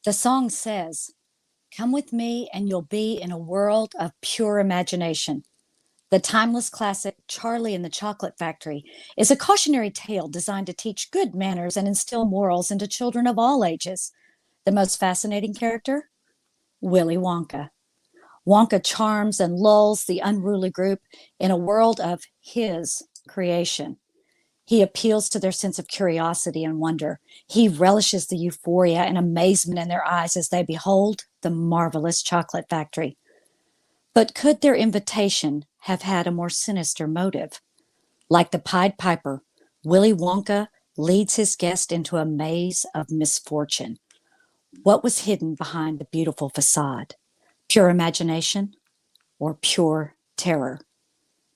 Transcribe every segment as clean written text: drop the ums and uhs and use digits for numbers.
The song says, "Come with me and you'll be in a world of pure imagination." The timeless classic Charlie and the Chocolate Factory is a cautionary tale designed to teach good manners and instill morals into children of all ages. The most fascinating character? Willy Wonka. Wonka charms and lulls the unruly group in a world of his creation. He appeals to their sense of curiosity and wonder. He relishes the euphoria and amazement in their eyes as they behold the marvelous chocolate factory. But could their invitation have had a more sinister motive? Like the Pied Piper, Willy Wonka leads his guest into a maze of misfortune. What was hidden behind the beautiful facade? Pure imagination or pure terror?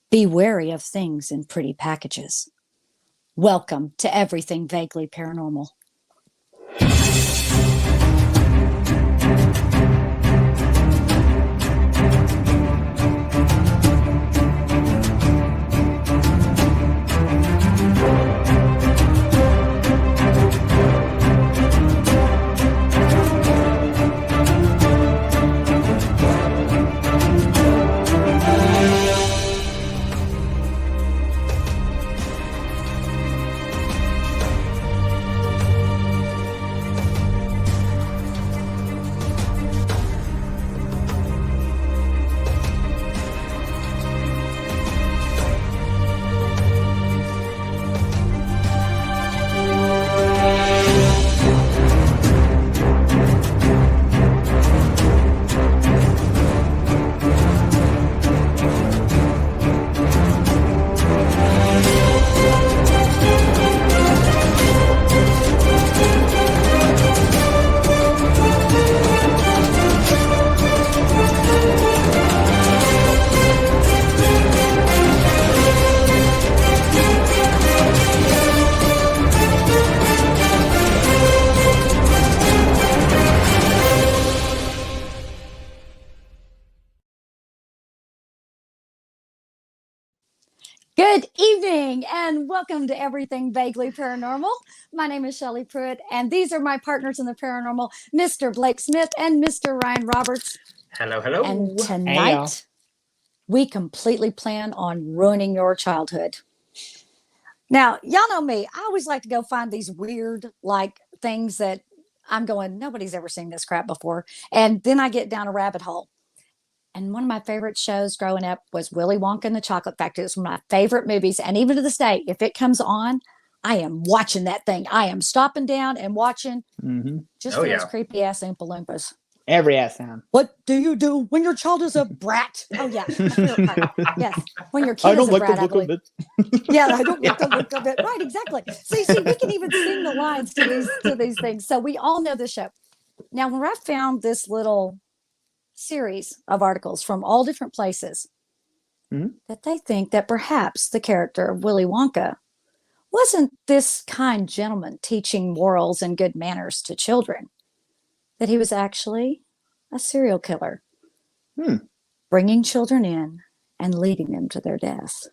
Be wary of things in pretty packages. Welcome to Everything Vaguely Paranormal. Good evening and welcome to Everything Vaguely Paranormal. My name is Shelley Pruitt and these are my partners in the paranormal, Mr. Blake Smith and Mr. Ryan Roberts. Hello, hello. And tonight, we completely plan on ruining your childhood. Now, y'all know me. I always like to go find these weird, things that I'm going, nobody's ever seen this crap before. And then I get down a rabbit hole. And one of my favorite shows growing up was Willy Wonka and the Chocolate Factory. It's one of my favorite movies. And even to this day, if it comes on, I am watching that thing. I am stopping down and watching just for those creepy ass Oompa Loompas. Every ass sound. What do you do when your child is a brat? Oh, yeah. Yes. When your kid is a brat, I believe. Yeah, I don't like the look of it. Right, exactly. See, we can even sing the lines to these things. So we all know this show. Now, when I found this little series of articles from all different places that they think that perhaps the character of Willy Wonka wasn't this kind gentleman teaching morals and good manners to children, that he was actually a serial killer, bringing children in and leading them to their death.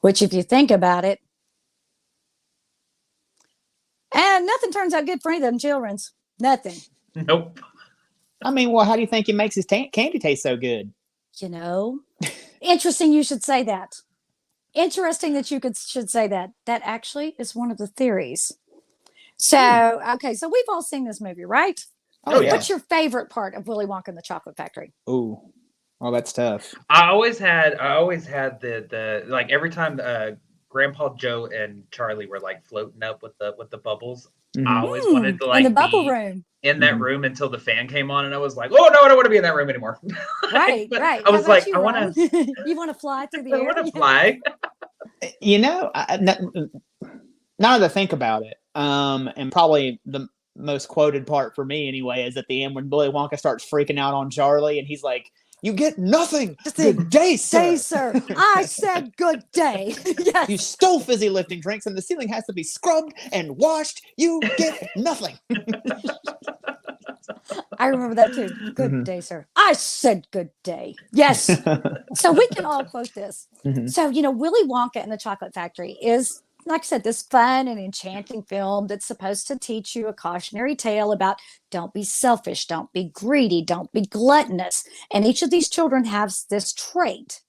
Which, if you think about it, and nothing turns out good for any of them children's. Nothing. Nope. I mean, well, how do you think he makes his candy taste so good? You know, interesting you should say that. Interesting that you should say that. That actually is one of the theories. So, okay, so we've all seen this movie, right? Oh, yeah. What's your favorite part of Willy Wonka and the Chocolate Factory? Ooh, well, that's tough. I always had the like every time Grandpa Joe and Charlie were like floating up with the bubbles. I always wanted to in the bubble room. In that room until the fan came on, and I was like, "Oh no, I don't want to be in that room anymore." Right. I was like, "I want to." You want to fly through the air? I want to fly. You know, now that I think about it, and probably the most quoted part for me anyway is at the end when Willy Wonka starts freaking out on Charlie, and he's like, "You get nothing. Good day, sir." Day, sir. I said good day. Yes. You stole fizzy lifting drinks, and the ceiling has to be scrubbed and washed. You get nothing. I remember that too. Good day, sir. I said good day. Yes. So we can all quote this. So, Willy Wonka and the Chocolate Factory is like I said, this fun and enchanting film that's supposed to teach you a cautionary tale about don't be selfish, don't be greedy, don't be gluttonous. And each of these children has this trait.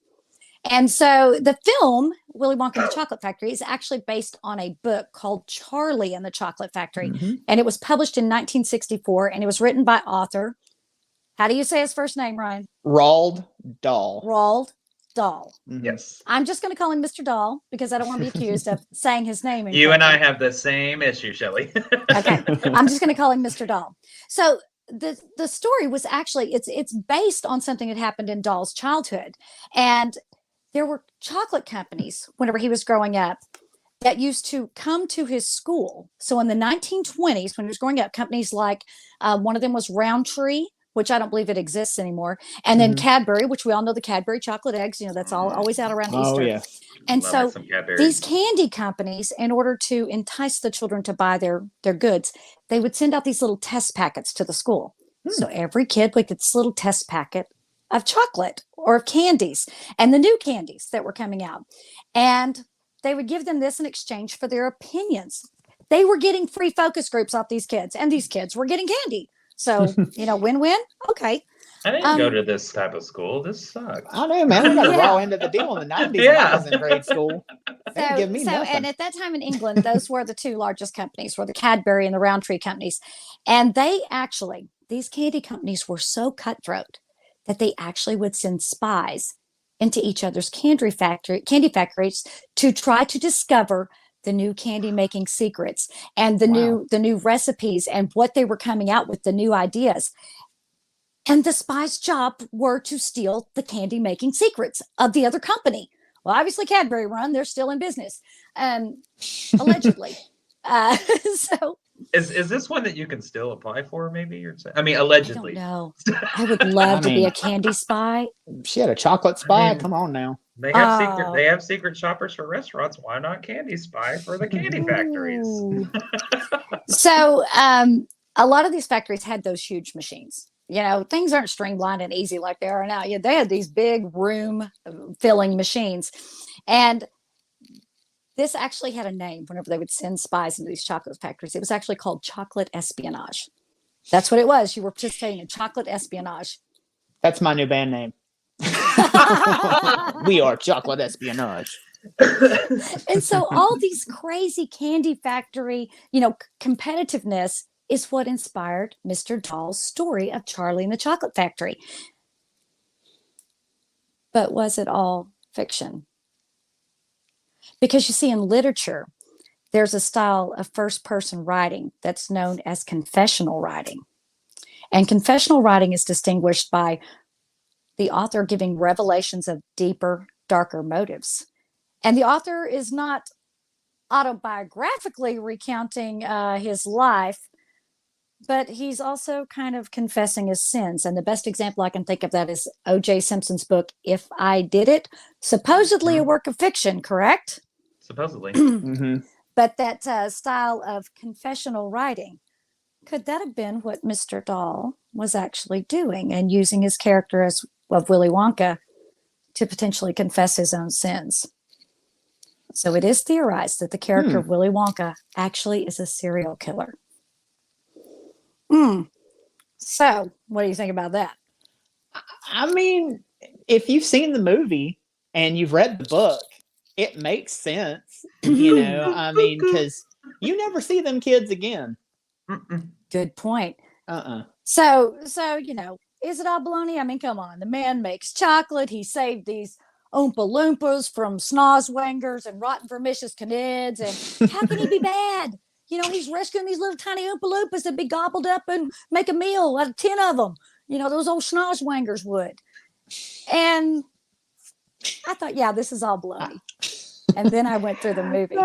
And so the film, Willy Wonka and the Chocolate Factory, is actually based on a book called Charlie and the Chocolate Factory. And it was published in 1964, and it was written by author. How do you say his first name, Ryan? Roald Dahl. Roald Dahl. Yes. I'm just going to call him Mr. Dahl because I don't want to be accused of saying his name. You and I have the same issue, Shelley. Okay. I'm just going to call him Mr. Dahl. So the story was actually, it's based on something that happened in Dahl's childhood. And there were chocolate companies whenever he was growing up that used to come to his school. So in the 1920s, when he was growing up, companies like one of them was Roundtree, which I don't believe it exists anymore. And then Cadbury, which we all know the Cadbury chocolate eggs, that's always out around Easter. Yeah. And so these candy companies, in order to entice the children to buy their goods, they would send out these little test packets to the school. So every kid would get this little test packet of chocolate or of candies and the new candies that were coming out. And they would give them this in exchange for their opinions. They were getting free focus groups off these kids, and these kids were getting candy. So, win-win. Okay. I didn't go to this type of school. This sucks. I know, man. We got a raw end of the deal in the 90s when I was in grade school. They didn't give me nothing. And at that time in England, those were the two largest companies, were the Cadbury and the Roundtree companies. And these candy companies were so cutthroat that they actually would send spies into each other's candy factories to try to discover the new candy making secrets and the new recipes and what they were coming out with, the new ideas. And the spies' job were to steal the candy making secrets of the other company. Well, obviously Cadbury run, they're still in business, allegedly. So is this one that you can still apply for? Maybe allegedly. No, I would love to be a candy spy. She had a chocolate spy. Come on now. They have secret shoppers for restaurants. Why not candy spy for the candy factories? So a lot of these factories had those huge machines. Things aren't streamlined and easy like they are now. They had these big room filling machines. And this actually had a name whenever they would send spies into these chocolate factories. It was actually called chocolate espionage. That's what it was. You were participating in chocolate espionage. That's my new band name. We are chocolate espionage. And so all these crazy candy factory, competitiveness is what inspired Mr. Dahl's story of Charlie and the Chocolate Factory. But was it all fiction? Because you see, in literature, there's a style of first-person writing that's known as confessional writing. And confessional writing is distinguished by the author giving revelations of deeper, darker motives. And the author is not autobiographically recounting his life, but he's also kind of confessing his sins. And the best example I can think of that is O.J. Simpson's book, If I Did It, supposedly a work of fiction, correct? Supposedly. But that style of confessional writing, could that have been what Mr. Dahl was actually doing and using his character of Willy Wonka to potentially confess his own sins? So it is theorized that the character of Willy Wonka actually is a serial killer. So what do you think about that? I mean, if you've seen the movie and you've read the book, it makes sense. Because you never see them kids again. Good point. So, is it all baloney? I mean, come on. The man makes chocolate. He saved these Oompa Loompas from snozwangers and rotten vermicious canids. And how can he be bad? He's rescuing these little tiny Oompa Loompas that be gobbled up and make a meal out of 10 of them. Those old snozwangers would. And I thought, this is all baloney. And then I went through the movie.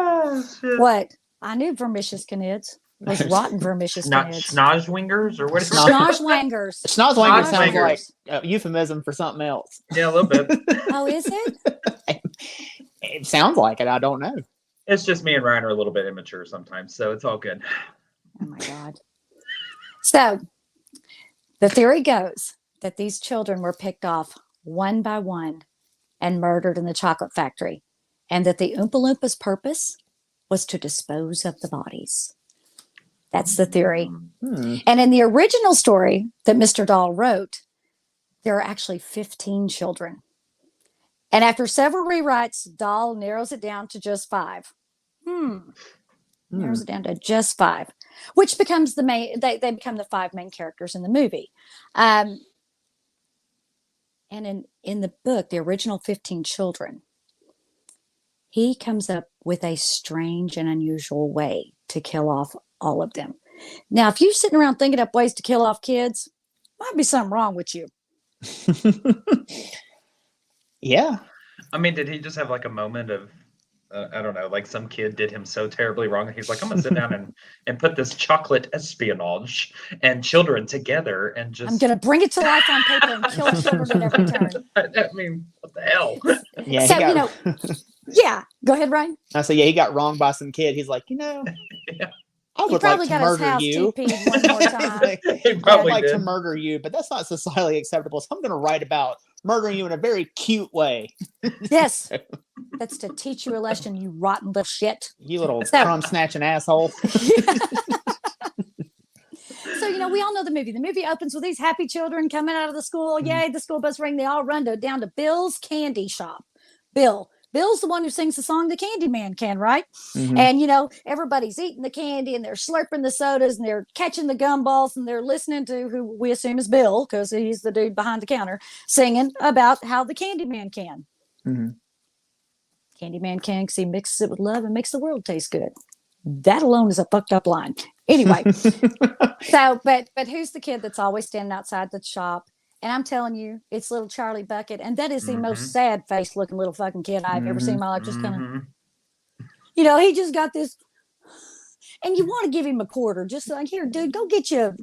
What? I knew vermicious canids. Was rotten vermicious canids. Not snozwingers or what? Snozwangers. Snozwangers sounds like a euphemism for something else. Yeah, a little bit. Oh, is it? It sounds like it. I don't know. It's just me and Ryan are a little bit immature sometimes, so it's all good. Oh my God. So the theory goes that these children were picked off one by one and murdered in the chocolate factory, and that the Oompa Loompas' purpose was to dispose of the bodies. That's the theory. Hmm. And in the original story that Mr. Dahl wrote, there are actually 15 children. And after several rewrites, Dahl narrows it down to just 5. Narrows it down to just 5, which becomes the main, they become the 5 main characters in the movie. And in the book, the original 15 children, he comes up with a strange and unusual way to kill off all of them. Now, if you're sitting around thinking up ways to kill off kids, might be something wrong with you. Yeah. I mean, did he just have like a moment of, I don't know, like some kid did him so terribly wrong that he's like, I'm gonna sit down and put this chocolate espionage and children together and just. I'm gonna bring it to life on paper and kill children at every turn. I mean, what the hell? Yeah. So, yeah. Go ahead, Ryan. I said, yeah, he got wronged by some kid. He's like, Yeah. I He would probably like to got his murder house you. TP'd one more time. He I'd probably like to did. murder you, but that's not societally acceptable. So I'm going to write about murdering you in a very cute way. Yes. That's to teach you a lesson, you rotten little shit. You little So- crumb snatching asshole. So, we all know the movie. The movie opens with these happy children coming out of the school. Yay, the school bus ring. They all run down to Bill's candy shop. Bill's the one who sings the song The Candyman Can, right? Mhm. And, everybody's eating the candy and they're slurping the sodas and they're catching the gumballs and they're listening to who we assume is Bill, because he's the dude behind the counter, singing about how the Candyman can. Mhm. Candyman can, because he mixes it with love and makes the world taste good. That alone is a fucked up line. Anyway, but who's the kid that's always standing outside the shop? And I'm telling you, it's little Charlie Bucket. And that is the most sad face looking little fucking kid I've ever seen in my life. Just kind of, he just got this. And you want to give him a quarter. Just like, here, dude, go get you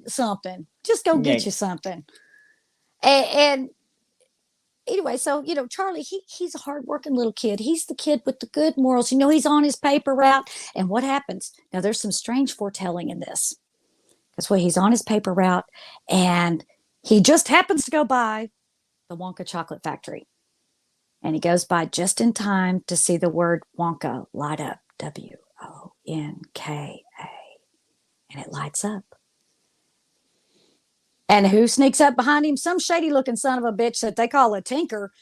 something. Just go get you something. And anyway, so, Charlie, he's a hardworking little kid. He's the kid with the good morals. He's on his paper route. And what happens? Now, there's some strange foretelling in this. That's why he's on his paper route, and he just happens to go by the Wonka chocolate factory. And he goes by just in time to see the word Wonka light up, Wonka. And it lights up. And who sneaks up behind him? Some shady looking son of a bitch that they call a tinker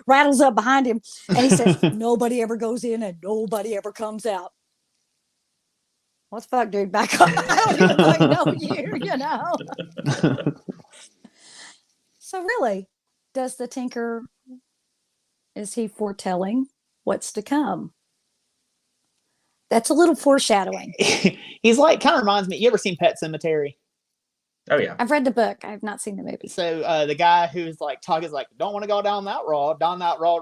rattles up behind him. And he says, nobody ever goes in and nobody ever comes out. What the fuck, dude? Back up. I don't even fucking know you. So really, does the tinker, is he foretelling what's to come? That's a little foreshadowing. He's like, kind of reminds me, you ever seen Pet Sematary? Oh, yeah. I've read the book. I have not seen the movie. So the guy who's like talking is like, don't want to go down that road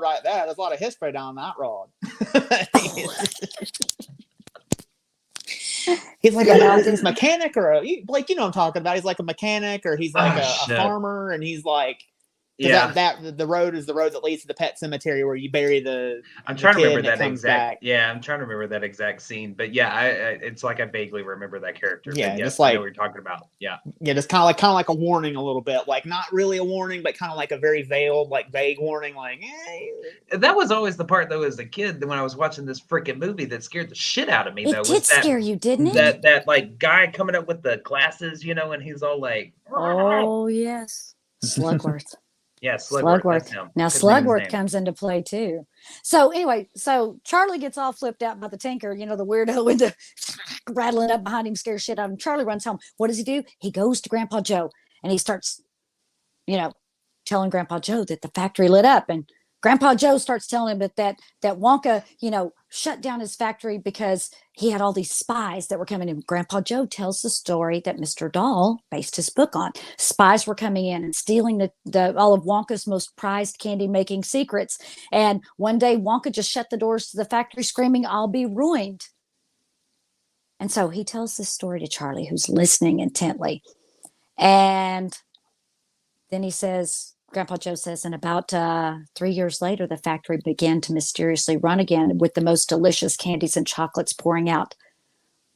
right there. There's a lot of history down that road. He's like a licensed mechanic or Blake, you know what I'm talking about. He's like a mechanic or he's like a farmer, and he's like, that the road is the road that leads to the pet cemetery where you bury the. I'm trying to remember that exact. Yeah, I'm trying to remember that exact scene. But yeah, it's like I vaguely remember that character. Yeah, yes, just like I know what you're talking about. Yeah, just kind of like a warning, a little bit, like not really a warning, but kind of like a very veiled, like vague warning. Like, that was always the part though, as a kid, when I was watching this freaking movie that scared the shit out of me. It did scare you, didn't it? That like guy coming up with the glasses, and he's all like, oh yes, Slugworth. Yeah, Slugworth. Now Slugworth comes into play too. So anyway, Charlie gets all flipped out by the tinker, the weirdo with the rattling up behind him, scares shit out of him. Charlie runs home. What does he do? He goes to Grandpa Joe and he starts, telling Grandpa Joe that the factory lit up. And Grandpa Joe starts telling him that Wonka, shut down his factory because he had all these spies that were coming in. Grandpa Joe tells the story that Mr. Dahl based his book on. Spies were coming in and stealing all of Wonka's most prized candy-making secrets. And one day, Wonka just shut the doors to the factory screaming, "I'll be ruined." And so he tells this story to Charlie, who's listening intently. And then he says, Grandpa Joe says, and about 3 years later, the factory began to mysteriously run again with the most delicious candies and chocolates pouring out.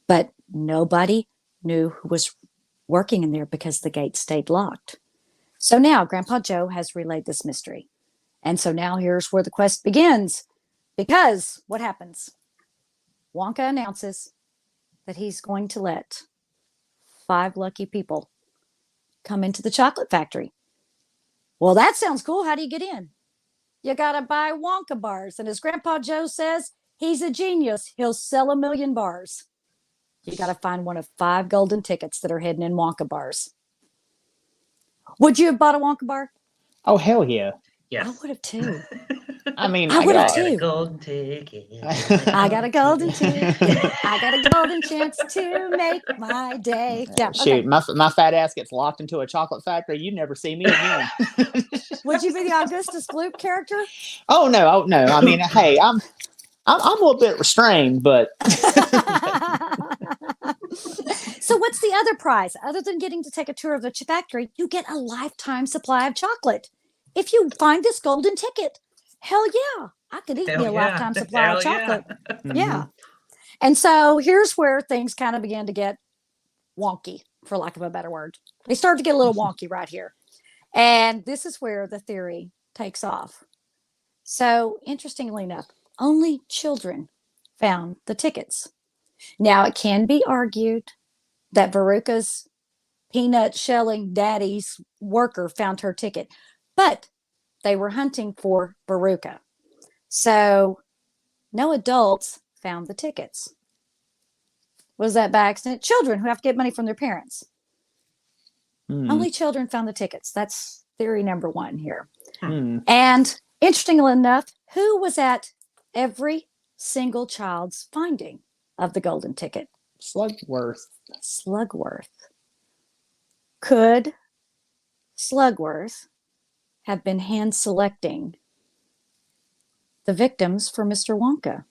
But nobody knew who was working in there because the gate stayed locked. So now Grandpa Joe has relayed this mystery. And so now here's where the quest begins. Because what happens? Wonka announces that he's going to let 5 lucky people come into the chocolate factory. Well, that sounds cool. How do you get in? You got to buy Wonka bars. And as Grandpa Joe says, he's a genius. He'll sell 1 million bars. You got to find one of 5 golden tickets that are hidden in Wonka bars. Would you have bought a Wonka bar? Oh, hell yeah. Yes. I would have too. I mean, I would have I got a too. golden ticket. I got a golden ticket. I got a golden chance to make my day. Yeah. Shoot, Okay. my fat ass gets locked into a chocolate factory. You never see me again. Would you be the Augustus Gloop character? Oh no. I mean, hey, I'm a little bit restrained, but So what's the other prize? Other than getting to take a tour of the factory, you get a lifetime supply of chocolate. If you find this golden ticket, hell yeah, I could eat me a lifetime supply of chocolate. Yeah. And so here's where things kind of began to get wonky, for lack of a better word. They started to get a little wonky right here. And this is where the theory takes off. So interestingly enough, only children found the tickets. Now, it can be argued that Veruca's peanut shelling daddy's worker found her ticket, but they were hunting for Veruca. So no adults found the tickets. Was that by accident? Children who have to get money from their parents. Only children found the tickets. That's theory number 1 here. And interestingly enough, who was at every single child's finding of the golden ticket? Slugworth. Could Slugworth have been hand selecting the victims for Mr. Wonka?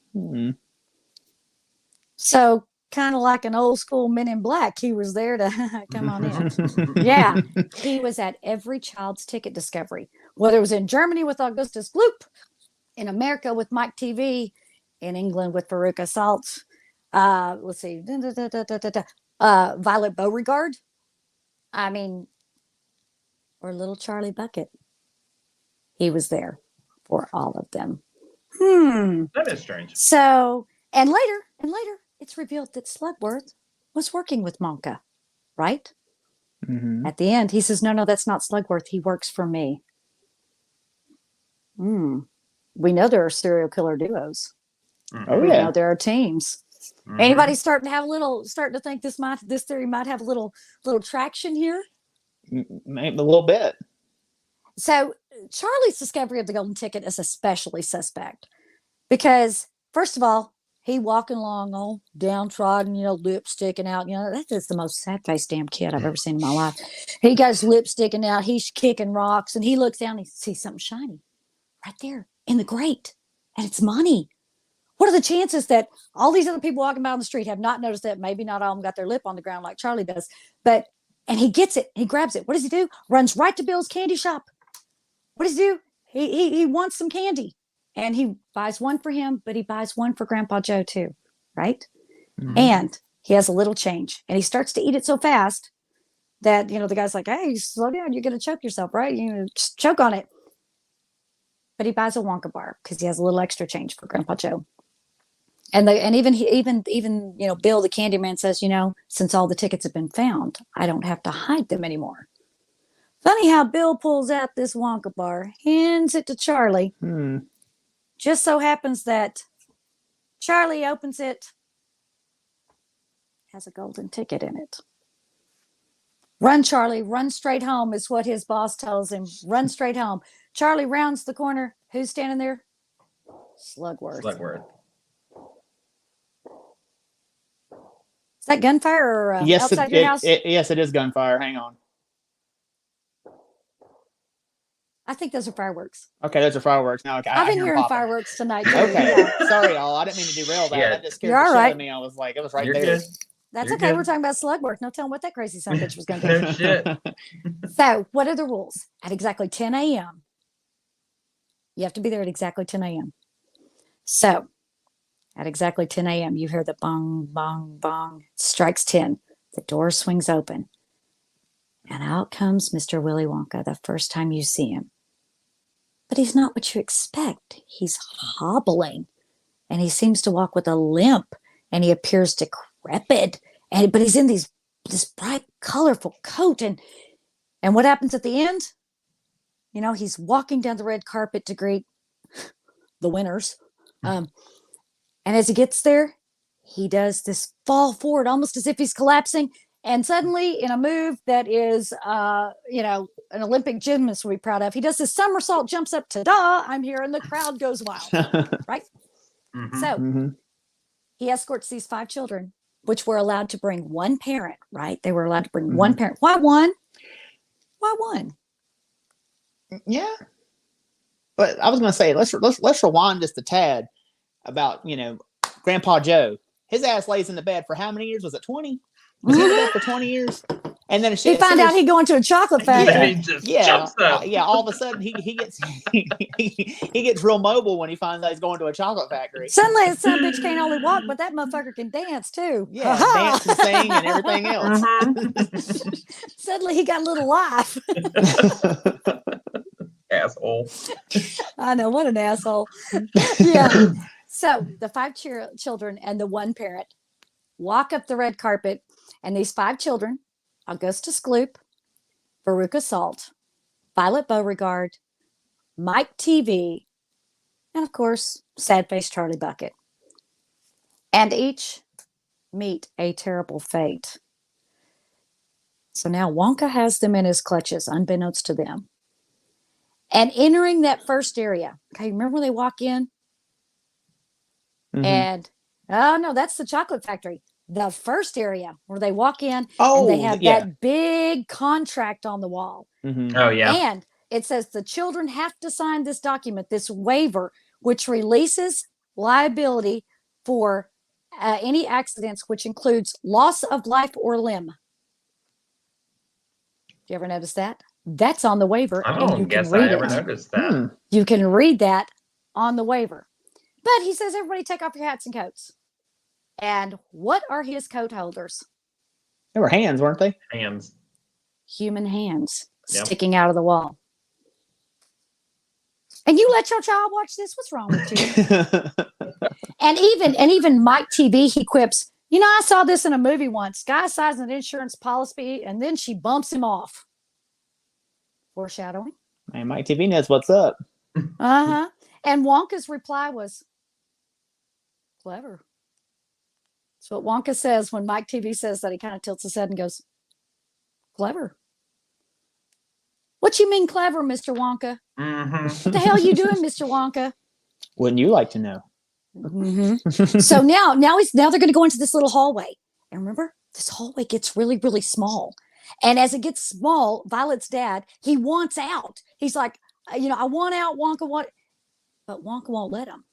So kind of like an old school Men in Black, he was there to come on in. Yeah, he was at every child's ticket discovery, whether it was in Germany with Augustus Gloop, in America with Mike TV, in England with Veruca Salt. Let's see, Violet Beauregard. I mean, or little Charlie Bucket. He was there for all of them. That is strange. So, and later, it's revealed that Slugworth was working with Wonka, right? At the end, he says, no, that's not Slugworth. He works for me. We know there are serial killer duos. Oh We yeah. know there are teams. Anybody starting to think this theory might have a little traction here? Maybe a little bit. So Charlie's discovery of the golden ticket is especially suspect because, first of all, he walking along all downtrodden, lip sticking out. That is the most sad-faced damn kid I've ever seen in my life. He got his lip sticking out. He's kicking rocks, and he looks down and he sees something shiny right there in the grate, and it's money. What are the chances that all these other people walking by on the street have not noticed that? Maybe not all of them got their lip on the ground like Charlie does, and he gets it, he grabs it. What does he do? Runs right to Bill's candy shop. What does he do? He wants some candy, and he buys one for him, but he buys one for Grandpa Joe too, right? And he has a little change, and he starts to eat it so fast that the guy's like, "Hey, slow down! You're gonna choke yourself, right? You're gonna choke on it." But he buys a Wonka bar because he has a little extra change for Grandpa Joe. And even Bill the Candyman says, since all the tickets have been found, I don't have to hide them anymore. Funny how Bill pulls out this Wonka bar, hands it to Charlie. Just so happens that Charlie opens it, has a golden ticket in it. Run, Charlie, run straight home is what his boss tells him. Run straight home. Charlie rounds the corner. Who's standing there? Slugworth. Is that gunfire or outside your house? Yes, it is gunfire. Hang on. I think those are fireworks. Okay, those are fireworks. Now, okay, I've been hearing fireworks tonight. Too. Okay, Yeah. sorry, y'all. I didn't mean to derail that. Yeah. That just scared You're the all shit out right. of me. I was like, it was right You're there. good. That's You're okay. good. We're talking about Slugworth. No telling what that crazy son of a bitch was going to do. No shit. So, what are the rules? At exactly 10 a.m., you have to be there at exactly 10 a.m. So, at exactly 10 a.m., you hear the bong, bong, bong. Strikes 10. The door swings open. And out comes Mr. Willy Wonka the first time you see him. But he's not what you expect. He's hobbling. and he seems to walk with a limp, and he appears decrepit, but he's in this bright, colorful coat. And what happens at the end? He's walking down the red carpet to greet the winners. And as he gets there, he does this fall forward, almost as if he's collapsing. And suddenly, in a move that is, an Olympic gymnast would be proud of, he does this somersault, jumps up, ta-da, I'm here, and the crowd goes wild, right? Mhm. So he escorts these 5 children, which were allowed to bring one parent, right? They were allowed to bring one parent. Why one? Why one? Yeah. But I was going to say, let's rewind just a tad about, Grandpa Joe. His ass lays in the bed for how many years? Was it 20? Was he in the bed for 20 years? And then he found out he'd go into a chocolate factory. He just jumps up. All of a sudden he gets he gets real mobile when he finds out he's going to a chocolate factory. Suddenly, that son of a bitch can't only walk, but that motherfucker can dance too. Yeah, dance and sing and everything else. Suddenly, he got a little life. Asshole. I know, what an asshole. Yeah. So the 5 children and the one parent walk up the red carpet, and these 5 children, Augustus Gloop, Veruca Salt, Violet Beauregard, Mike TV, and of course, sad-faced Charlie Bucket. And each meet a terrible fate. So now Wonka has them in his clutches, unbeknownst to them. And entering that first area, okay, remember when they walk in? And, oh no, that's the chocolate factory. The first area where they walk in and they have that big contract on the wall. Oh, yeah. And it says the children have to sign this document, this waiver, which releases liability for any accidents, which includes loss of life or limb. Do you ever notice that? That's on the waiver. I don't guess I ever noticed that. You can read that on the waiver. But he says, everybody take off your hats and coats. And what are his coat holders? They were hands, weren't they? Hands. Human hands sticking out of the wall. And you let your child watch this? What's wrong with you? and even Mike TV, he quips, I saw this in a movie once. Guy signs an insurance policy and then she bumps him off. Foreshadowing. Man, Mike TV knows what's up. Uh-huh. And Wonka's reply was, clever. That's what Wonka says when Mike TV says that. He kind of tilts his head and goes, clever. What you mean clever, Mr. Wonka? What the hell are you doing, Mr. Wonka? Wouldn't you like to know? So now they're going to go into this little hallway. And remember, this hallway gets really, really small. And as it gets small, Violet's dad, he wants out. He's like, I want out, Wonka. But Wonka won't let him.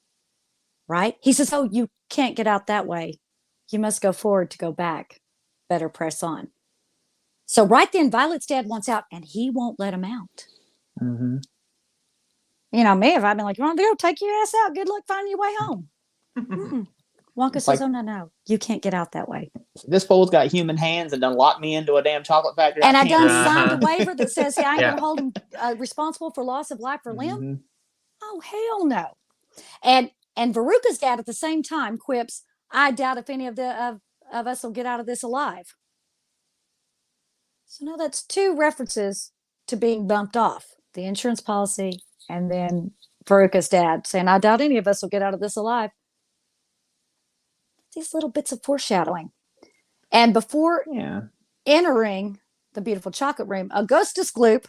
Right? He says, oh, you can't get out that way. You must go forward to go back. Better press on. So right then, Violet's dad wants out, and he won't let him out. Me, if I've been like, you want to go, take your ass out. Good luck finding your way home. Wonka says, oh, no. You can't get out that way. This fool's got human hands and done locked me into a damn chocolate factory. And I done signed a waiver that says, hey, I ain't going to hold him responsible for loss of life or limb. Oh, hell no. And Veruca's dad at the same time quips, I doubt if any of us will get out of this alive. So now that's 2 references to being bumped off. The insurance policy and then Veruca's dad saying, I doubt any of us will get out of this alive. These little bits of foreshadowing. And before entering the beautiful chocolate room, Augustus Gloop,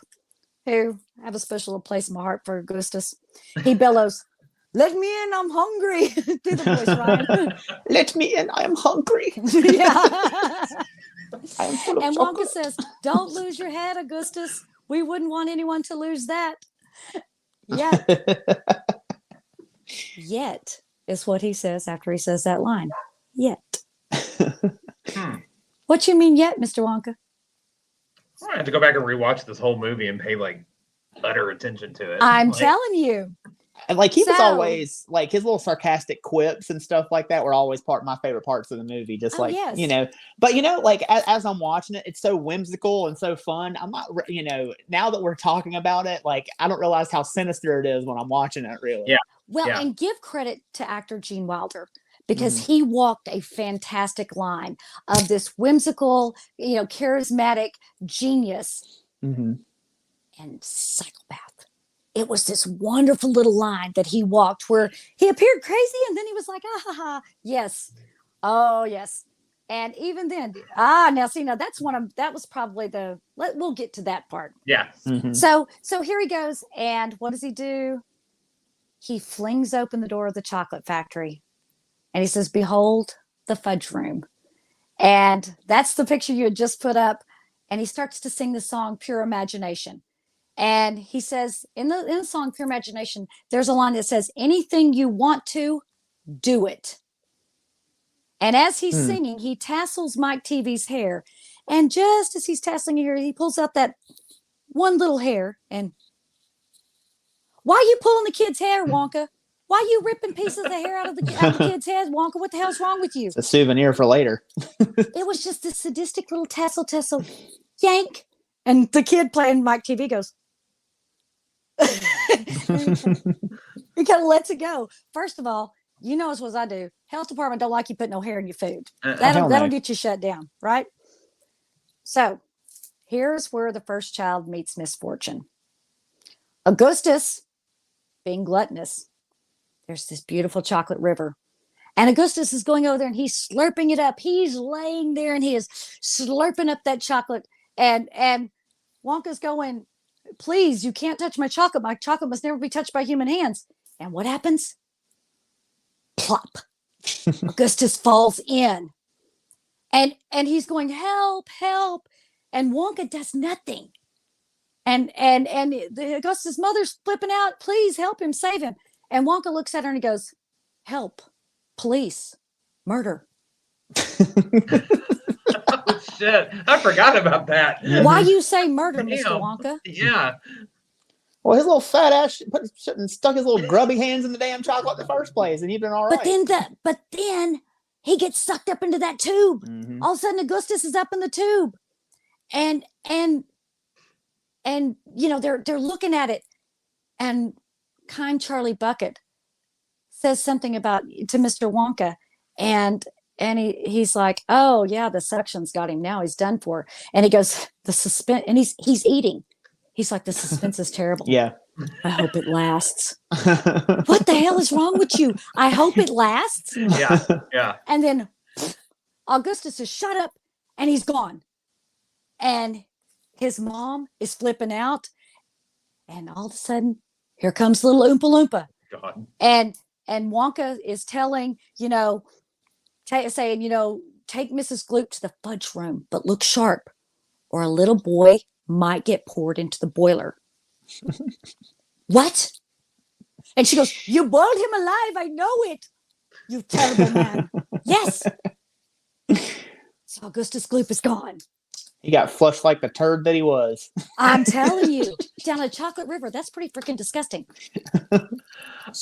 who I have a special place in my heart for Augustus, he bellows, let me in, I'm hungry. Do the voice, Ryan. Let me in, I am hungry. And Wonka says, don't lose your head, Augustus. We wouldn't want anyone to lose that. Yet is what he says after he says that line. Yet. What you mean yet, Mr. Wonka? I have to go back and rewatch this whole movie and pay utter attention to it. I'm telling you. And like he was So- always like his little sarcastic quips and stuff like that were always my favorite parts of the movie. Just Oh, like yes. but like as I'm watching it, it's so whimsical and so fun. I'm not now that we're talking about it, like I don't realize how sinister it is when I'm watching it. Really, Yeah. Well, Yeah. and give credit to actor Gene Wilder because he walked a fantastic line of this whimsical, charismatic genius Mhm. and psychopath. It was this wonderful little line that he walked where he appeared crazy and then he was like, ah, ha, ha, yes. Oh, yes. And even then, now that was probably we'll get to that part. Yeah. Mhm. So here he goes. And what does he do? He flings open the door of the chocolate factory and he says, behold the fudge room. And that's the picture you had just put up. And he starts to sing the song Pure Imagination. And he says in the song Pure Imagination, there's a line that says, anything you want to, do it. And as he's singing, he tassels Mike TV's hair. And just as he's tasseling her hair, he pulls out that one little hair. And why are you pulling the kid's hair, Wonka? Why are you ripping pieces of the hair out of the kid's head, Wonka? What the hell's wrong with you? It's a souvenir for later. It was just this sadistic little tassel, yank. And the kid playing Mike TV goes, he kind of lets it go. First of all, as well as I do, health department don't like you putting no hair in your food. That'll get you shut down, right? So here's where the first child meets misfortune. Augustus, being gluttonous, there's this beautiful chocolate river. And Augustus is going over there and he's slurping it up. He's laying there and he is slurping up that chocolate. And Wonka's going, please, you can't touch my chocolate. My chocolate must never be touched by human hands. And what happens? Plop. Augustus falls in. And he's going, help, help. And Wonka does nothing. And Augustus' mother's flipping out. Please help him, save him. And Wonka looks at her and he goes, help, police, murder. Oh, shit. I forgot about that. Why you say murder, Damn. Mr. Wonka? Yeah. Well, his little fat ass stuck his little grubby hands in the damn chocolate in the first place, and he'd been all right. But then he gets sucked up into that tube. Mhm. All of a sudden, Augustus is up in the tube, and they're looking at it, and kind Charlie Bucket says something to Mr. Wonka, and he's like, oh yeah, the suction's got him now. He's done for. And he goes, the suspense, and he's eating. He's like, the suspense is terrible. Yeah. I hope it lasts. What the hell is wrong with you? I hope it lasts. Yeah. Yeah. And then Augustus is shut up and he's gone. And his mom is flipping out. And all of a sudden, here comes little Oompa Loompa. God. And Wonka is telling, saying, take Mrs. Gloop to the fudge room, but look sharp, or a little boy might get poured into the boiler. What? And she goes, you boiled him alive. I know it. You terrible man. Yes. So Augustus Gloop is gone. He got flushed like the turd that he was. I'm telling you, down a chocolate river. That's pretty freaking disgusting.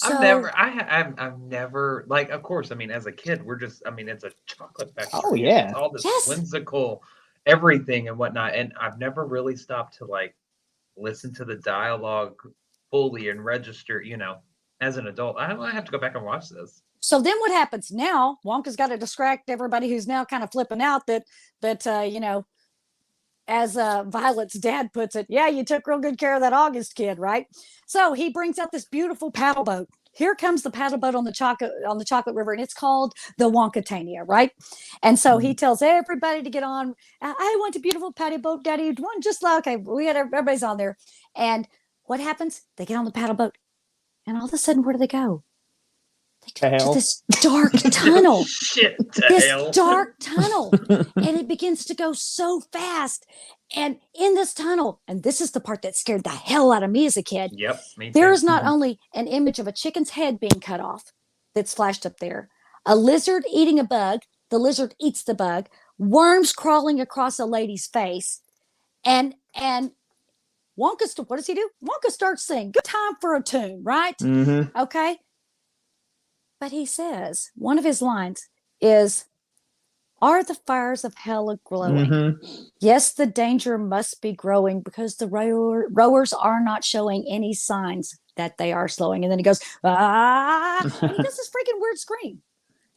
I've never, like, of course, I mean, as a kid, it's a chocolate factory. Oh, yeah. It's all this Yes. whimsical everything and whatnot. And I've never really stopped to, like, listen to the dialogue fully and register, as an adult. I have to go back and watch this. So then what happens now? Wonka's got to distract everybody who's now kind of flipping out that as Violet's dad puts it, yeah, you took real good care of that August kid, right? So he brings out this beautiful paddle boat. Here comes the paddle boat on the chocolate river, and it's called the Wonkatania, right? And so he tells everybody to get on. I want a beautiful paddle boat, Daddy. One just like, okay, everybody's on there. And what happens? They get on the paddle boat, and all of a sudden, where do they go? They go to this dark tunnel. Shit, Dark tunnel. And it begins to go so fast. And in this tunnel, and this is the part that scared the hell out of me as a kid. Yep. Me too. There is not only an image of a chicken's head being cut off that's flashed up there, a lizard eating a bug, the lizard eats the bug, worms crawling across a lady's face, and What does he do? Wonka starts singing. Good time for a tune, right? Mm-hmm. Okay. But he says, one of his lines is, are the fires of hell glowing? Mm-hmm. Yes, the danger must be growing because the rowers are not showing any signs that they are slowing. And then he goes, ah, and he does this freaking weird scream.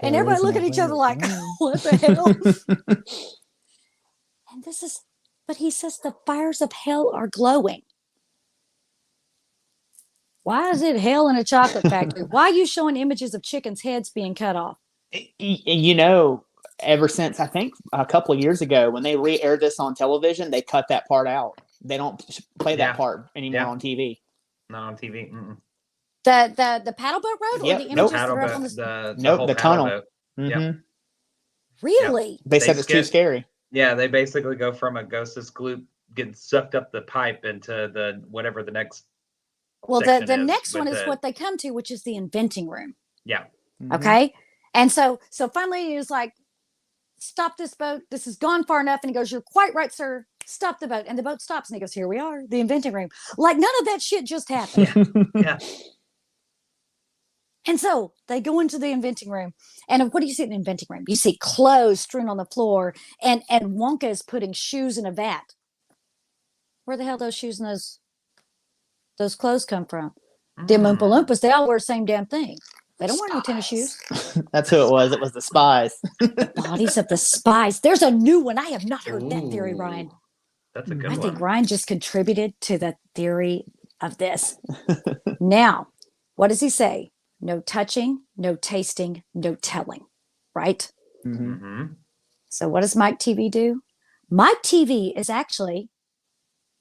And There everybody is look no at each way other like, around. what the hell? And but he says the fires of hell are glowing. Why is it hell in a chocolate factory? Why are you showing images of chickens' heads being cut off? You know, ever since I think a couple of years ago when they re-aired this on television, they cut that part out. They don't play that part anymore on TV. Not on TV. Mm-mm. The paddle boat road or Yep. the Nope. images that are up on The whole the paddle tunnel. boat. Mm-hmm. Yep. Really? Yep. They said it's too scary. Yeah, they basically go from a ghost's gloop getting sucked up the pipe into the whatever the next. Well, the section is next with one is the- what they come to, which is the inventing room. Yeah. Mhm. Okay. And so finally he was like, stop this boat. This has gone far enough. And he goes, you're quite right, sir. Stop the boat. And the boat stops. And he goes, here we are, the inventing room. Like none of that shit just happened. Yeah. And so they go into the inventing room. And what do you see in the inventing room? You see clothes strewn on the floor. And Wonka is putting shoes in a vat. Where the hell those shoes and those clothes come from? Them Oompa Loompas, they all wear the same damn thing. They don't wear no tennis shoes. That's who it was. It was the spies. Bodies of the spies. There's a new one. I have not heard that theory, Ooh, Ryan. That's a good I one. think Ryan just contributed to the theory of this. Now, what does he say? No touching, no tasting, no telling, right? Mm-hmm. Mm-hmm. So what does Mike TV do? Mike TV is actually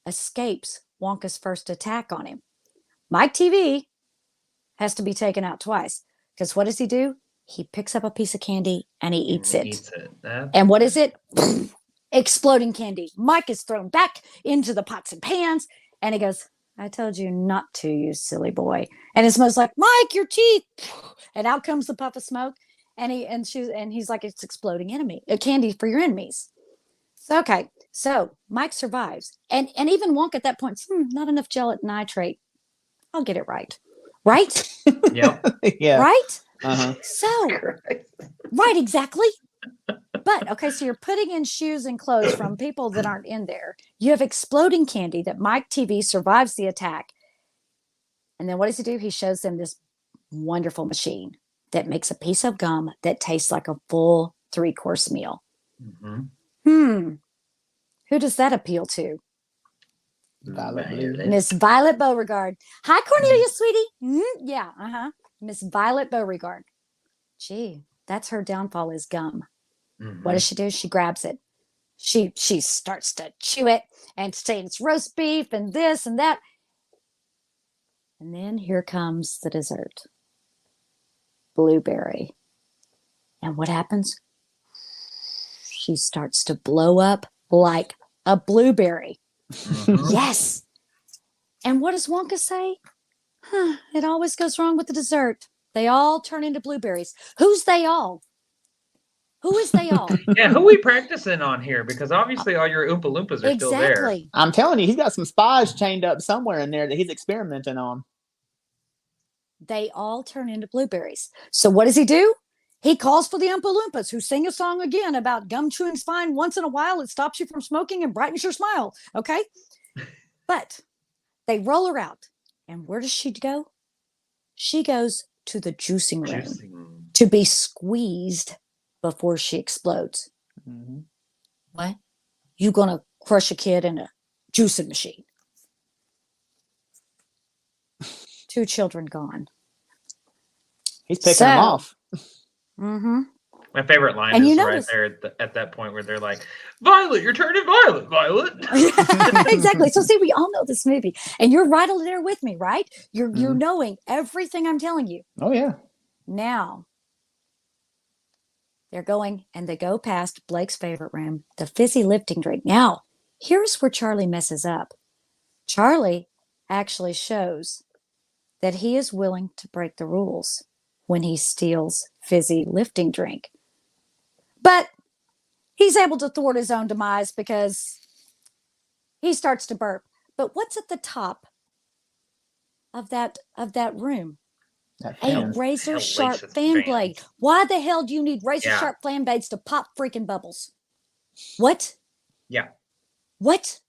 escapes Wonka's first attack on him. Mike TV has to be taken out twice because what does he do? He picks up a piece of candy and he eats it. And what is it? Exploding candy. Mike is thrown back into the pots and pans and he goes, I told you not to, you silly boy. And it smells like, Mike, your teeth. And out comes the puff of smoke. And he's like, it's exploding candy for your enemies. So, okay. So Mike survives. And even Wonka at that point, not enough gelatin nitrate. I'll get it right. Right? Yeah. Yeah. Right? Uh-huh. So, right, exactly. But, okay, so you're putting in shoes and clothes from people that aren't in there. You have exploding candy that Mike TV survives the attack. And then what does he do? He shows them this wonderful machine that makes a piece of gum that tastes like a full 3-course meal. Mm-hmm. Who does that appeal to? Violet. Miss Violet Beauregard. Hi, Cornelia, sweetie. Yeah, Miss Violet Beauregard. Gee, that's her downfall is gum. Mm-hmm. What does she do? She grabs it. She starts to chew it and say it's roast beef and this and that. And then here comes the dessert. Blueberry. And what happens? She starts to blow up like a blueberry. Mm-hmm. Yes. And what does Wonka say? It always goes wrong with the dessert. They all turn into blueberries. Who's they all? Who is they all? Yeah, who we practicing on here? Because obviously all your Oompa Loompas are still there. Exactly. I'm telling you, he's got some spies chained up somewhere in there that he's experimenting on. They all turn into blueberries. So what does he do? He calls for the Oompa Loompas who sing a song again about gum chewing's fine once in a while. It stops you from smoking and brightens your smile. Okay. But they roll her out. And where does she go? She goes to the juicing room to be squeezed before she explodes. Mm-hmm. What? You gonna crush a kid in a juicing machine? 2 children gone. He's picking them off. Mm-hmm. My favorite line And is you right notice- there at that point where they're like, Violet, you're turning violet, Violet. Exactly. So see, we all know this movie. And you're right over there with me, right? You're knowing everything I'm telling you. Oh, yeah. Now, they're going and they go past Blake's favorite room, the fizzy lifting drink. Now, here's where Charlie messes up. Charlie actually shows that he is willing to break the rules when he steals fizzy lifting drink. But he's able to thwart his own demise because he starts to burp. But what's at the top of that room? That A fan. razor sharp Hellacious fan fans. blade. Why the hell do you need razor Yeah. sharp fan blades to pop freaking bubbles? What? Yeah. What?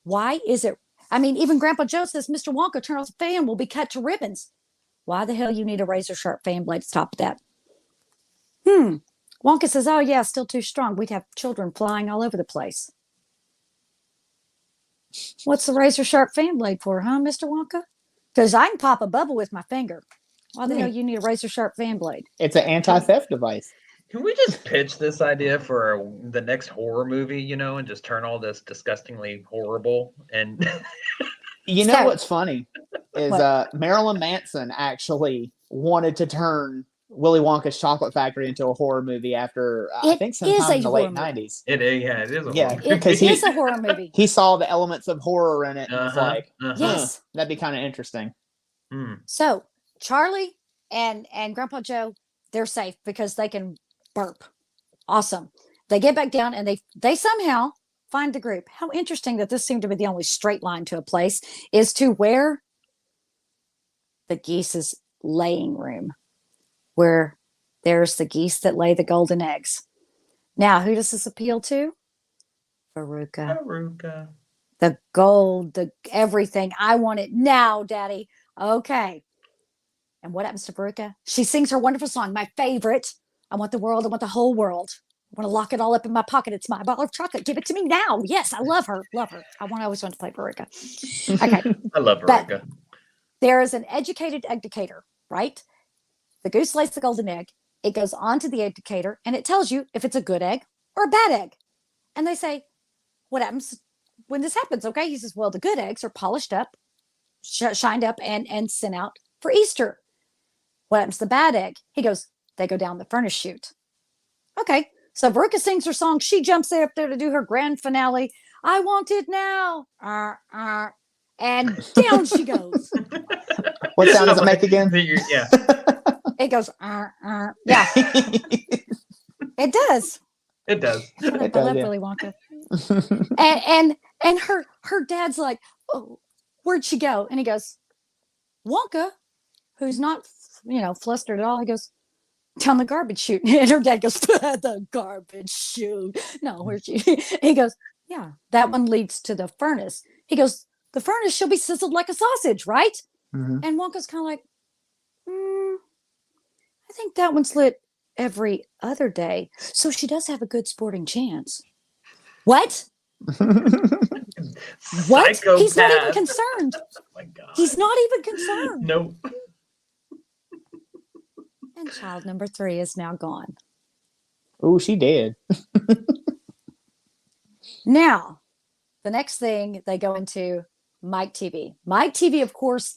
Why is it? I mean, even Grandpa Joe says, Mr. Wonka, turn off the fan, will be cut to ribbons. Why the hell you need a razor sharp fan blade to stop that? Wonka says, oh yeah, still too strong. We'd have children flying all over the place. What's the razor sharp fan blade for, huh, Mr. Wonka? Because I can pop a bubble with my finger. Why the hell you need a razor sharp fan blade? It's an anti-theft device. Can we just pitch this idea for the next horror movie, and just turn all this disgustingly horrible and You know So- what's funny is Marilyn Manson actually wanted to turn Willy Wonka's Chocolate Factory into a horror movie after I It think is sometime a in the horror late movie. '90s. it is a Yeah, horror It because movie. is a horror movie. He saw the elements of horror in it and was like, Yes. that'd be kind of interesting. So Charlie and Grandpa Joe, they're safe because they can burp. Awesome. They get back down and they somehow find the group. How interesting that this seemed to be the only straight line to a place is to where the geese's laying room, where there's the geese that lay the golden eggs. Now, who does this appeal to? Veruca. Veruca. The gold, the everything. I want it now, Daddy. Okay. And what happens to Veruca? She sings her wonderful song, my favorite. I want the world. I want the whole world. I want to lock it all up in my pocket. It's my ball of chocolate. Give it to me now. Yes, I love her. Love her. I always want to play Veruca. Okay. I love But- Veruca. There is an educated educator, right? The goose lays the golden egg. It goes on to the educator and it tells you if it's a good egg or a bad egg. And they say, what happens when this happens? Okay. He says, well, the good eggs are polished up, shined up and sent out for Easter. What happens to the bad egg? He goes, they go down the furnace chute. Okay. So Veruca sings her song. She jumps up there to do her grand finale. I want it now. And down she goes. What sound does it make again? Yeah. It goes, yeah, it does. It does. I does, love yeah. Willy Wonka. And her dad's like, oh, where'd she go? And he goes, Wonka, who's not, flustered at all. He goes, down the garbage chute. And her dad goes, the garbage chute. No, where'd she? He goes, yeah, that one leads to the furnace. He goes, the furnace, she'll be sizzled like a sausage, right? Mhm. And Wonka's kind of like, I think that one's lit every other day. So she does have a good sporting chance. What? What? He's not even Psychopath. concerned. Oh my God. He's not even concerned. Nope. And child number 3 is now gone. Ooh, she did. Now, the next thing they go into Mike TV. Mike TV, of course,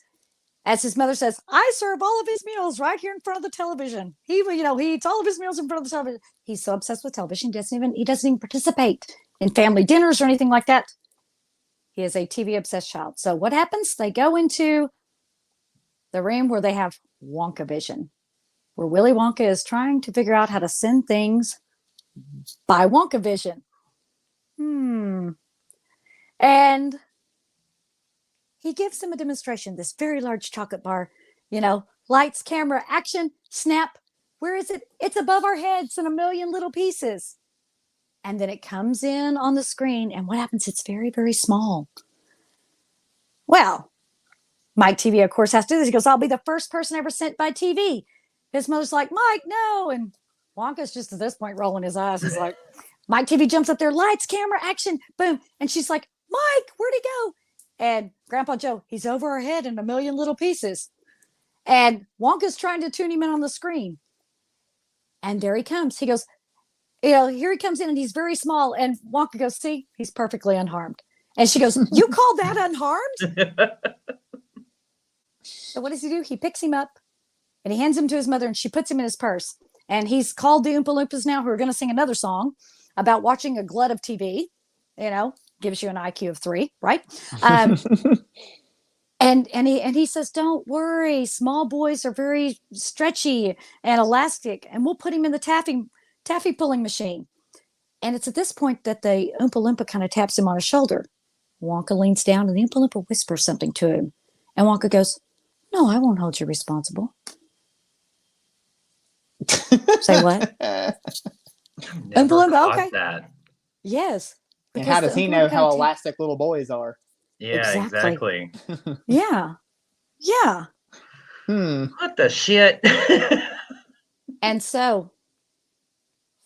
as his mother says, I serve all of his meals right here in front of the television. He eats all of his meals in front of the television. He's so obsessed with television, he doesn't even participate in family dinners or anything like that. He is a TV obsessed child. So what happens? They go into the room where they have Wonka vision, where Willy Wonka is trying to figure out how to send things by Wonka vision. And he gives them a demonstration, this very large chocolate bar, lights, camera, action, snap. Where is it? It's above our heads in a million little pieces. And then it comes in on the screen. And what happens? It's very, very small. Well, Mike TV, of course, has to do this. He goes, I'll be the first person ever sent by TV. His mother's like, Mike, no. And Wonka's just at this point rolling his eyes. He's like, Mike TV jumps up there, lights, camera, action, boom. And she's like, Mike, where'd he go? And Grandpa Joe, he's over our head in a million little pieces. And Wonka's trying to tune him in on the screen. And there he comes. He goes, here he comes in and he's very small. And Wonka goes, see, he's perfectly unharmed. And she goes, you call that unharmed? So what does he do? He picks him up and he hands him to his mother and she puts him in his purse. And he's called the Oompa Loompas now who are going to sing another song about watching a glut of TV, gives you an IQ of 3, right? And he says, don't worry, small boys are very stretchy and elastic, and we'll put him in the taffy pulling machine. And it's at this point that the Oompa Loompa kind of taps him on his shoulder. Wonka leans down and the Oompa Loompa whispers something to him. And Wonka goes, "No, I won't hold you responsible." Say what? I've Oompa never Loompa, caught okay. that. Yes. And how because does the he Oompa know Loompa how gotta elastic little boys are? Yeah, Exactly. exactly. Yeah. Yeah. What the shit? And so,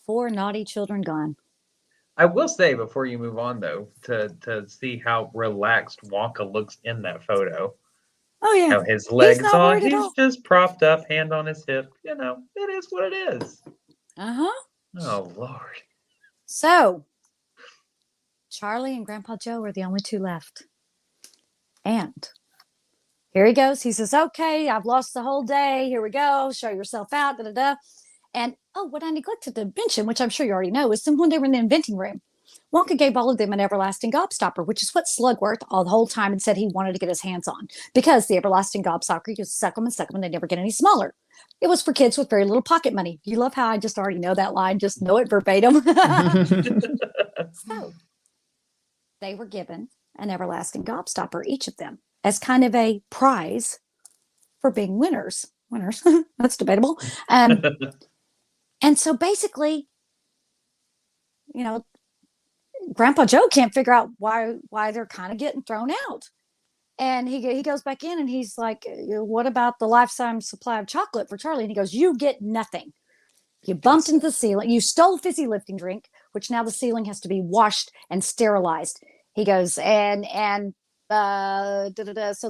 4 naughty children gone. I will say before you move on though, to see how relaxed Wonka looks in that photo. Oh, yeah. How his He's legs not are, worried at he's all. just propped up, hand on his hip. You know, it is what it is. Uh-huh. Oh Lord. So, Charlie and Grandpa Joe are the only 2 left. And here he goes. He says, "Okay, I've lost the whole day. Here we go. Show yourself out. Da, da, da." And what I neglected to mention, which I'm sure you already know, is when they were in the inventing room, Wonka gave all of them an everlasting gobstopper, which is what Slugworth all the whole time had said he wanted to get his hands on, because the everlasting gobstopper, you just suck them and they never get any smaller. It was for kids with very little pocket money. You love how I just already know that line, just know it verbatim. So they were given an everlasting gobstopper, each of them, as kind of a prize for being winners. Winners, that's debatable. And so basically, you know, Grandpa Joe can't figure out why they're kind of getting thrown out. And he goes back in and he's like, "What about the lifetime supply of chocolate for Charlie?" And he goes, "You get nothing. You bumped into the ceiling. You stole fizzy lifting drink, which now the ceiling has to be washed and sterilized." He goes, so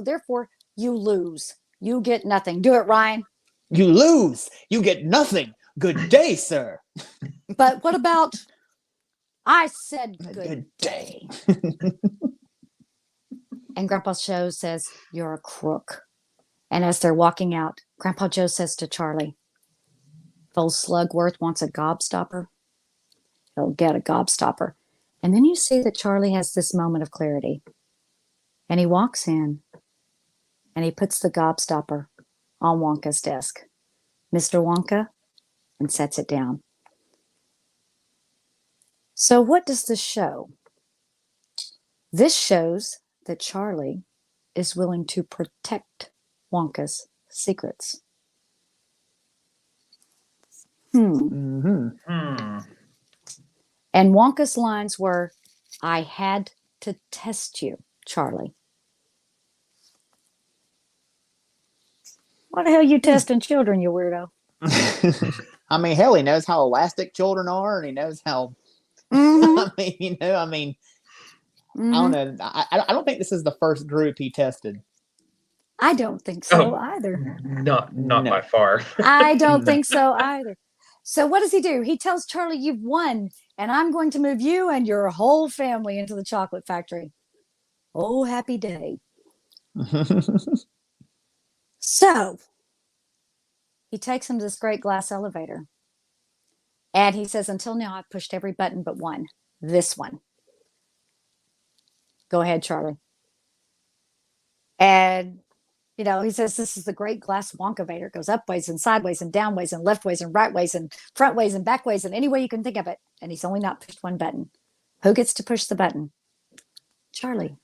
therefore you lose. You get nothing. Do it, Ryan. You lose. You get nothing. Good day, sir. But what about, I said good day. And Grandpa Joe says, "You're a crook." And as they're walking out, Grandpa Joe says to Charlie, "If old Slugworth wants a gobstopper, he'll get a gobstopper." And then you see that Charlie has this moment of clarity. And he walks in and he puts the gobstopper on Wonka's desk. "Mr. Wonka," and sets it down. So what does this show? This shows that Charlie is willing to protect Wonka's secrets. And Wonka's lines were, "I had to test you, Charlie." What the hell you testing children, you weirdo? I mean, hell, he knows how elastic children are, and he knows how. Mm-hmm. I don't know. I don't think this is the first group he tested. I don't think so either. Not by far. I don't think so either. So what does he do? He tells Charlie, "You've won, and I'm going to move you and your whole family into the chocolate factory." Oh, happy day. So he takes him to this great glass elevator. And he says, "Until now, I've pushed every button but one. This one. Go ahead, Charlie." And, he says, "This is the great glass Wonkavator. It goes up ways and sideways and down ways and left ways and right ways and front ways and back ways and any way you can think of it." And he's only not pushed one button. Who gets to push the button? Charlie.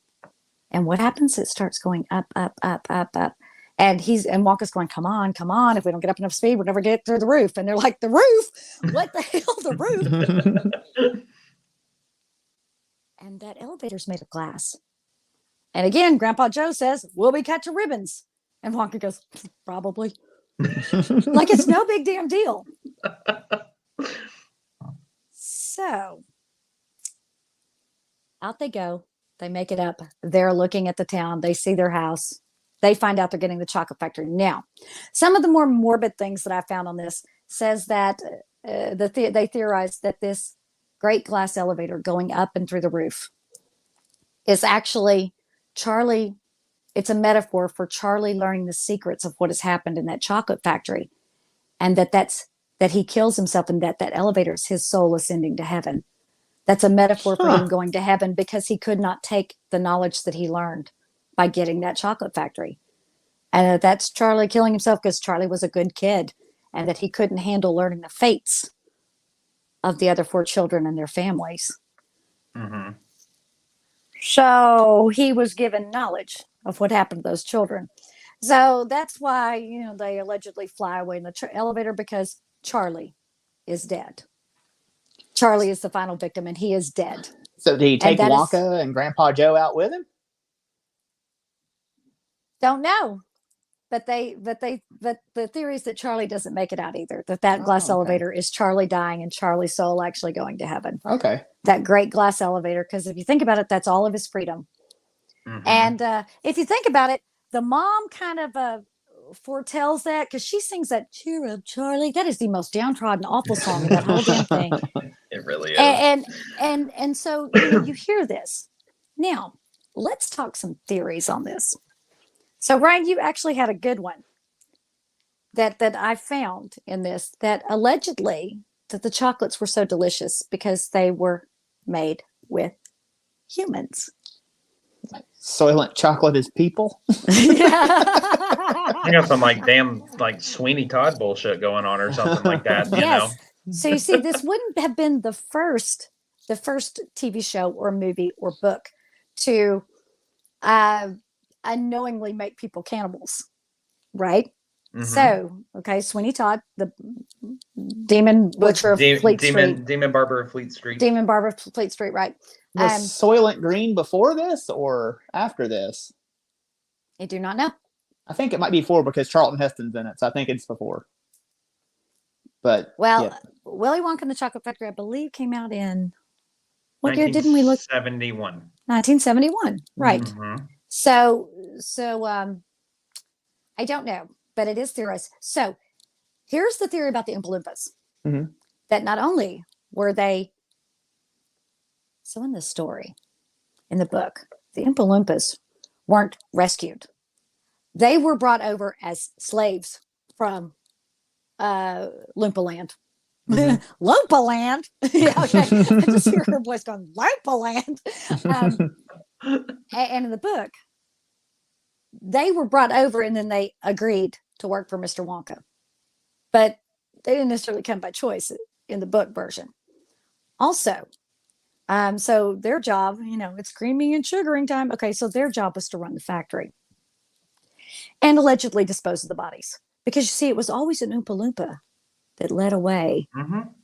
And what happens? It starts going up, up, up, up, up. And Wonka's going, "Come on, come on. If we don't get up enough speed, we'll never get through the roof." And they're like, "The roof? What the hell, the roof?" And that elevator's made of glass. And again, Grandpa Joe says, "Will we cut to ribbons?" And Wonka goes, "Probably." Like it's no big damn deal. So out they go. They make it up. They're looking at the town. They see their house. They find out they're getting the chocolate factory. Now, some of the more morbid things that I found on this says that they theorize that this great glass elevator going up and through the roof is actually Charlie. It's a metaphor for Charlie learning the secrets of what has happened in that chocolate factory, and that he kills himself, and that elevator is his soul ascending to heaven. That's a metaphor for him going to heaven because he could not take the knowledge that he learned by getting that chocolate factory. And that's Charlie killing himself because Charlie was a good kid and that he couldn't handle learning the fates of the other 4 children and their families. Mm-hmm. So he was given knowledge of what happened to those children. So that's why, they allegedly fly away in the elevator because Charlie is dead. Charlie is the final victim and he is dead. So did he take that is- Wonka and Grandpa Joe out with him? Don't know. But the theory is that Charlie doesn't make it out either. That glass okay. elevator is Charlie dying and Charlie's soul actually going to heaven. Okay. That great glass elevator, because if you think about it, that's all of his freedom. Mhm. And if you think about it, the mom kind of foretells that because she sings that "Cheer Up, Charlie." That is the most downtrodden, awful song in that whole damn thing. It really is. And so you hear this. Now, let's talk some theories on this. So, Ryan, you actually had a good one that I found in this, that allegedly that the chocolates were so delicious because they were made with humans. Soylent chocolate is people. I got some damn Sweeney Todd bullshit going on or something like that. You know? So you see, this wouldn't have been the first TV show or movie or book to unknowingly make people cannibals, right? Mhm. So, okay, Sweeney Todd, the demon butcher of Fleet Street. Demon barber of Fleet Street. Demon barber of Fleet Street, right. Was Soylent Green before this or after this? I do not know. I think it might be before because Charlton Heston's in it, so I think it's before. But Willy Wonka and the Chocolate Factory, I believe, came out in what year? 1971. 1971, right. Mhm. So I don't know, but it is theorized. So here's the theory about the Oompa Loompas. Mhm. That not only were they, so in the story, in the book, the Oompa Loompas weren't rescued. They were brought over as slaves from Loompa Land. Mhm. Loompa Land? Yeah, okay. I just hear her voice going, Loompa Land. And in the book, they were brought over and then they agreed to work for Mr. Wonka. But they didn't necessarily come by choice in the book version. Also, so their job, it's creaming and sugaring time. Okay, so their job was to run the factory and allegedly dispose of the bodies. Because you see, it was always an Oompa Loompa that led away Mhm.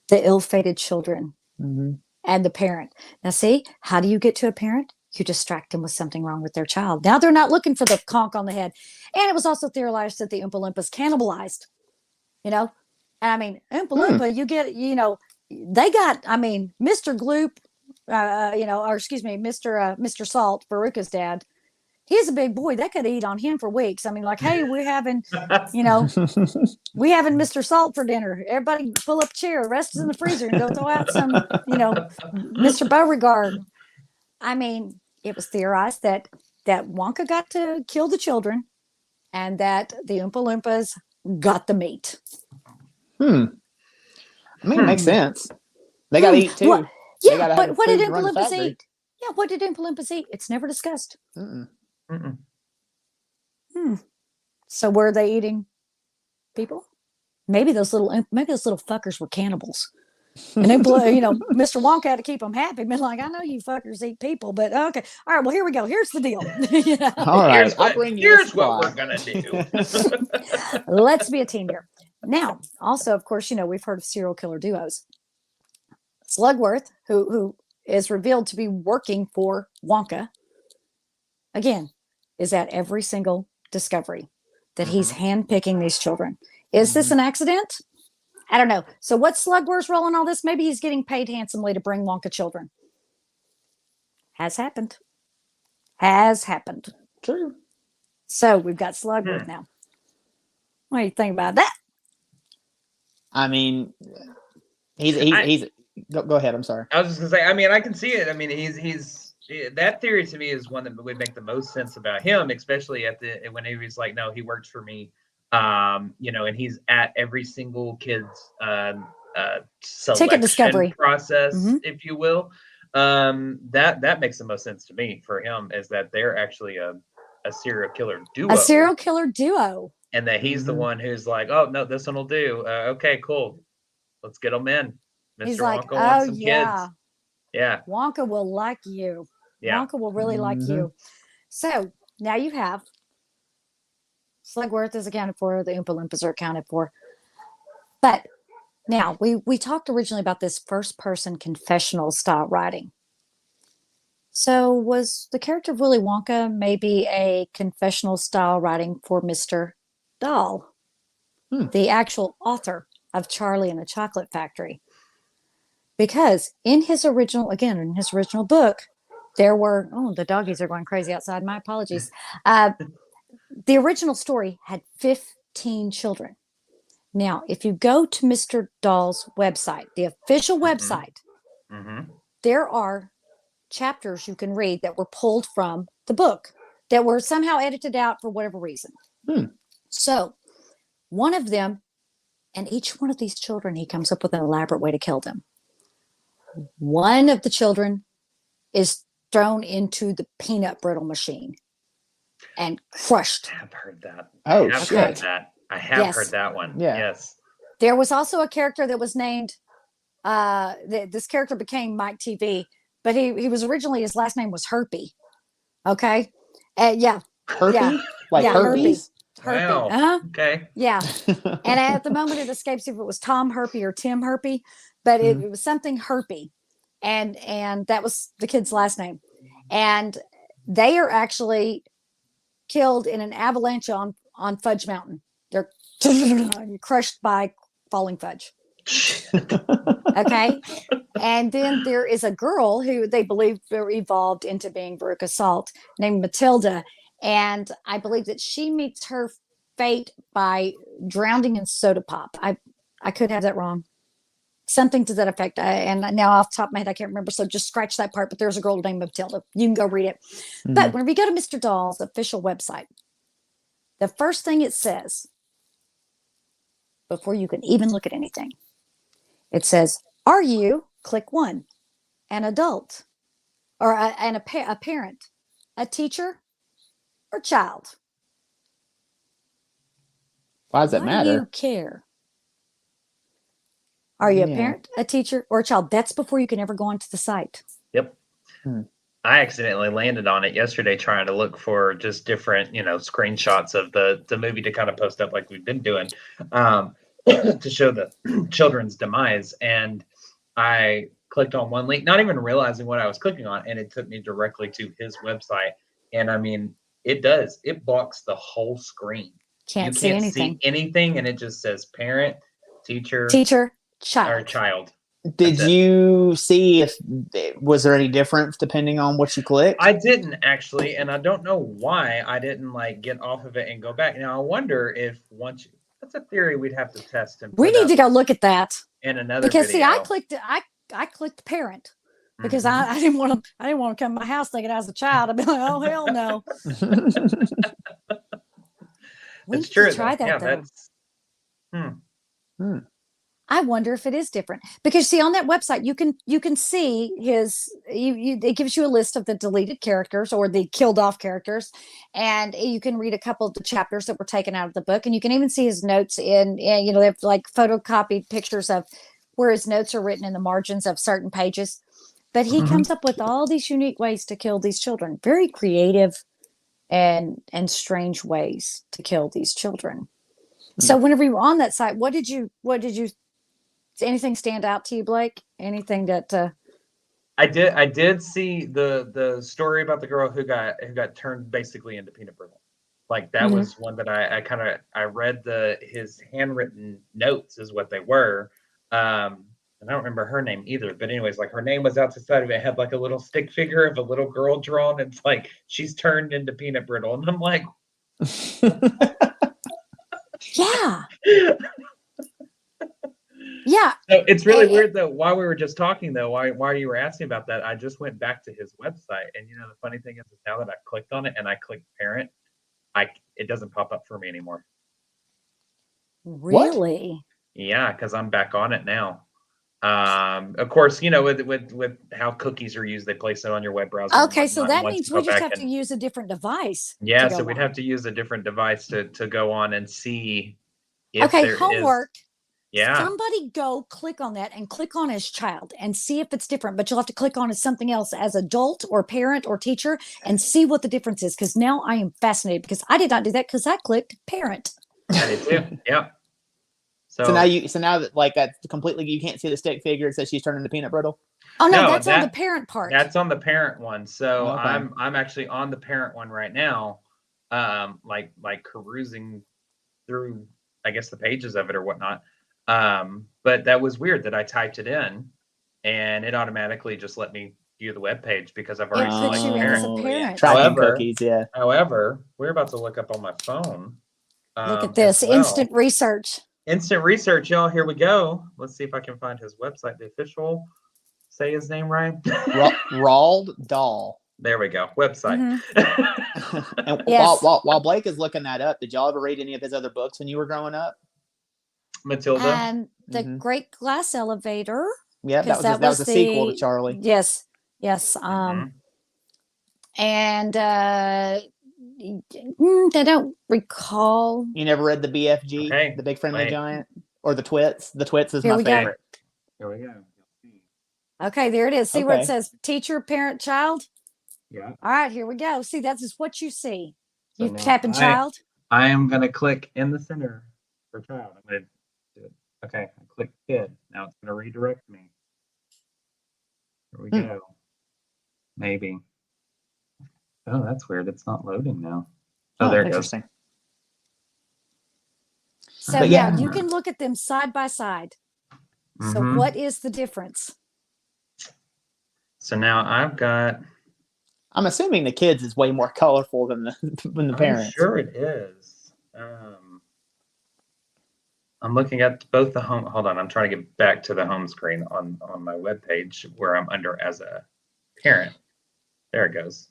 the ill-fated children Mhm. and the parent. Now, see, how do you get to a parent? You distract them with something wrong with their child. Now they're not looking for the conch on the head. And it was also theorized that the Oompa Loompas cannibalized, And I mean, Oompa Loompa, you get, they got, Mr. Gloop, or excuse me, Mr. Salt, Veruca's dad. He's a big boy. They could eat on him for weeks. Hey, we're having, we having Mr. Salt for dinner. Everybody pull up a chair, rest is in the freezer, and go throw out some, Mr. Beauregard. It was theorized that Wonka got to kill the children and that the Oompa Loompas got the meat. It makes sense. They got to eat too. Well, yeah, but what did Oompa Loompas eat? Yeah, what did Oompa Loompas eat? It's never discussed. Mm-mm. So were they eating people? Maybe those little fuckers were cannibals. And then, Mr. Wonka had to keep them happy. Been like, I know you fuckers eat people, but okay. All right, well, here we go. Here's the deal. All right, here's what we're going to do. Let's be a team here. Now, also, of course, we've heard of serial killer duos. Slugworth, who is revealed to be working for Wonka, again, is at every single discovery that he's handpicking these children. Is this an accident? I don't know. So what's Slugworth's role in all this? Maybe he's getting paid handsomely to bring Wonka children. Has happened. True. So we've got Slugworth now. What do you think about that? He's go ahead. I'm sorry. I was just gonna say. I can see it. He's that theory to me is one that would make the most sense about him, especially when he was like, no, he works for me. And he's at every single kid's selection discovery process, if you will. That makes the most sense to me for him, is that they're actually a serial killer duo. A serial killer duo. And that he's the one who's like, oh, no, this one will do. Okay, cool. Let's get them in. Mr. He's Wonka like, wants some yeah. kids. Yeah. Wonka will like you. Yeah. Wonka will really like you. So now you have Slugworth is accounted for, the Oompa Loompas are accounted for. But now we talked originally about this first person confessional style writing. So was the character of Willy Wonka maybe a confessional style writing for Mr. Dahl, the actual author of Charlie and the Chocolate Factory? Because in his original book, there were, the doggies are going crazy outside. My apologies. The original story had 15 children. Now, if you go to Mr. Dahl's website, the official website, there are chapters you can read that were pulled from the book that were somehow edited out for whatever reason. So one of them, and each one of these children, he comes up with an elaborate way to kill them. One of the children is thrown into the peanut brittle machine and crushed. I have heard that. Oh, I have shit. heard that. I have Yes. heard that one. Yeah. Yes. There was also a character that was named, this character became Mike TV, but he was originally, his last name was Herpy. Okay. Yeah. Herpy? Yeah. Like Yeah, herpes? Herpy. Wow. Uh-huh. Okay. Yeah. And at the moment it escapes if it was Tom Herpy or Tim Herpy, but it was something Herpy. And that was the kid's last name. And they are actually killed in an avalanche on Fudge Mountain. They're crushed by falling fudge. Okay. And then there is a girl who they believe evolved into being Veruca Salt named Matilda. And I believe that she meets her fate by drowning in soda pop. I could have that wrong. Something to that effect. And now off the top of my head, I can't remember. So just scratch that part. But there's a girl named Matilda. You can go read it. But when we go to Mr. Dahl's official website, the first thing it says, before you can even look at anything, it says, are you, click 1, an adult or a parent, a teacher, or child? Why does that Why matter? do you care? Are you a Yeah. parent, a teacher, or a child? That's before you can ever go onto the site. Yep. I accidentally landed on it yesterday trying to look for just different, screenshots of the movie to kind of post up like we've been doing to show the children's demise. And I clicked on one link, not even realizing what I was clicking on, and it took me directly to his website. And I mean, it blocks the whole screen. Can't You see can't anything. see anything, and it just says parent, teacher, Child. or child. Did That's it. you see was there any difference depending on what you clicked? I didn't actually, and I don't know why I didn't get off of it and go back. Now I wonder if that's a theory we'd have to test and We put need to go look at that in another because video. see, I clicked parent because I didn't want to come to my house thinking I was a child. I'd be like, oh hell no. We It's need true. to try that Yeah, though. that's I wonder if it is different because see on that website you can see it gives you a list of the deleted characters or the killed off characters, and you can read a couple of the chapters that were taken out of the book, and you can even see his notes they have like photocopied pictures of where his notes are written in the margins of certain pages. But he comes up with all these unique ways to kill these children, very creative and strange ways to kill these children. So whenever you were on that site, what did you anything stand out to you, Blake? Anything that I did see the story about the girl who got turned basically into peanut brittle. Like that was one that I read his handwritten notes is what they were. And I don't remember her name either, but anyways, like her name was out the side of it. It had like a little stick figure of a little girl drawn. And it's like she's turned into peanut brittle, and I'm like, yeah. Yeah. So it's really weird though. While we were just talking though, why you were asking about that, I just went back to his website, and the funny thing is now that I clicked on it and I clicked parent, it doesn't pop up for me anymore. Really? Yeah, because I'm back on it now. Of course, with how cookies are used, they place it on your web browser. Okay, so that means we just have to use a different device. Yeah, so we'd have to use a different device to go on and see if okay, there homework. Yeah. Somebody go click on that and click on as child and see if it's different, but you'll have to click on as something else as adult or parent or teacher and see what the difference is. Because now I am fascinated because I did not do that because I clicked parent. I did too. Yep. So now that like that's completely, you can't see the stick figure. It says she's turning into peanut brittle. Oh no, that's on the parent part. That's on the parent one. So Okay. I'm actually on the parent one right now, like perusing through, I guess, the pages of it or whatnot. But that was weird that I typed it in, and it automatically just let me view the web page because I've already put selected you in as a parent. parent. Tracking cookies, yeah. However, we're about to look up on my phone. Look at this instant research. Instant research, y'all. Here we go. Let's see if I can find his website. The official, say his name right. Roald Dahl. There we go. Website. Mm-hmm. And yes. while Blake is looking that up, did y'all ever read any of his other books when you were growing up? Matilda. And the Great Glass Elevator. Yeah, that was a sequel to Charlie. Yes. And I don't recall. You never read the BFG, the Big Friendly Giant, or the Twits? The Twits is my favorite. Here we go. Okay, there it is. See where it says teacher, parent, child? Yeah. All right, here we go. See, that's what you see. So You tapping child? I am going to click in the center for child. I'm going to do it. Okay, I click kid. Now it's going to redirect me. Here we go. Maybe. Oh, that's weird. It's not loading now. Oh, there it goes. So yeah, you can look at them side by side. Mm-hmm. So what is the difference? So now I've got. I'm assuming the kids is way more colorful than the parents. I'm sure it is. I'm looking at both the home. Hold on, I'm trying to get back to the home screen on my webpage where I'm under as a parent. There it goes.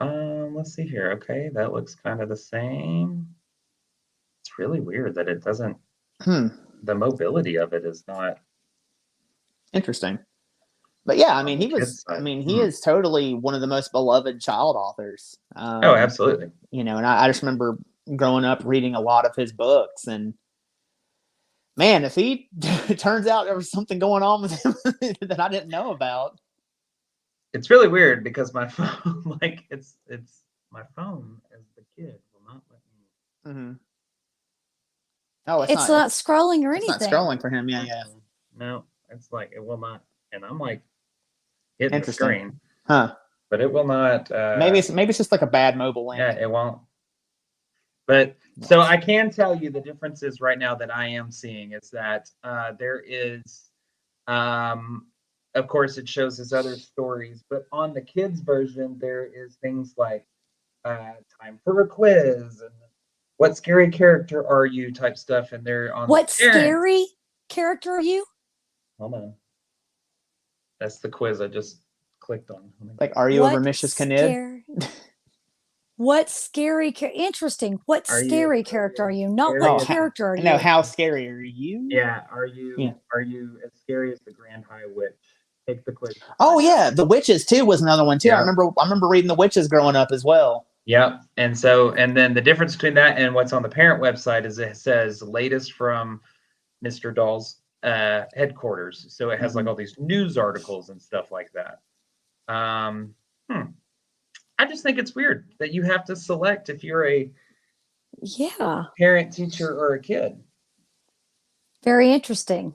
Let's see here. Okay, that looks kind of the same. It's really weird that it doesn't. The mobility of it is not interesting. But yeah, I mean, he is totally one of the most beloved child authors. Oh, absolutely. You know, and I just remember growing up reading a lot of his books, and man, if it turns out there was something going on with him that I didn't know about. It's really weird because my phone, like it's my phone as the kid will not let me. Mm-hmm. Oh, it's not scrolling or anything. It's not scrolling for him. Yeah. No, it's like it will not, and I'm like hitting the screen, huh? But it will not. Maybe it's just like a bad mobile link. Yeah, it won't. But so I can tell you the differences right now that I am seeing is that there is, of course, it shows his other stories, but on the kids version there is things like time for a quiz and what scary character are you type stuff, and they're on what scary character are you? Hold on, that's the quiz I just clicked on. Like, are you over Mrs. Knid? What scary interesting. What scary character are you? Not what character are you? No, how scary are you? Yeah, are you as scary as the Grand High Witch? Take the quiz. Oh yeah, the Witches too was another one too. Yeah. I remember reading the Witches growing up as well. Yep. And then the difference between that and what's on the parent website is it says latest from Mr. Dahl's headquarters. So it has like all these news articles and stuff like that. I just think it's weird that you have to select if you're a parent, teacher, or a kid. Very interesting.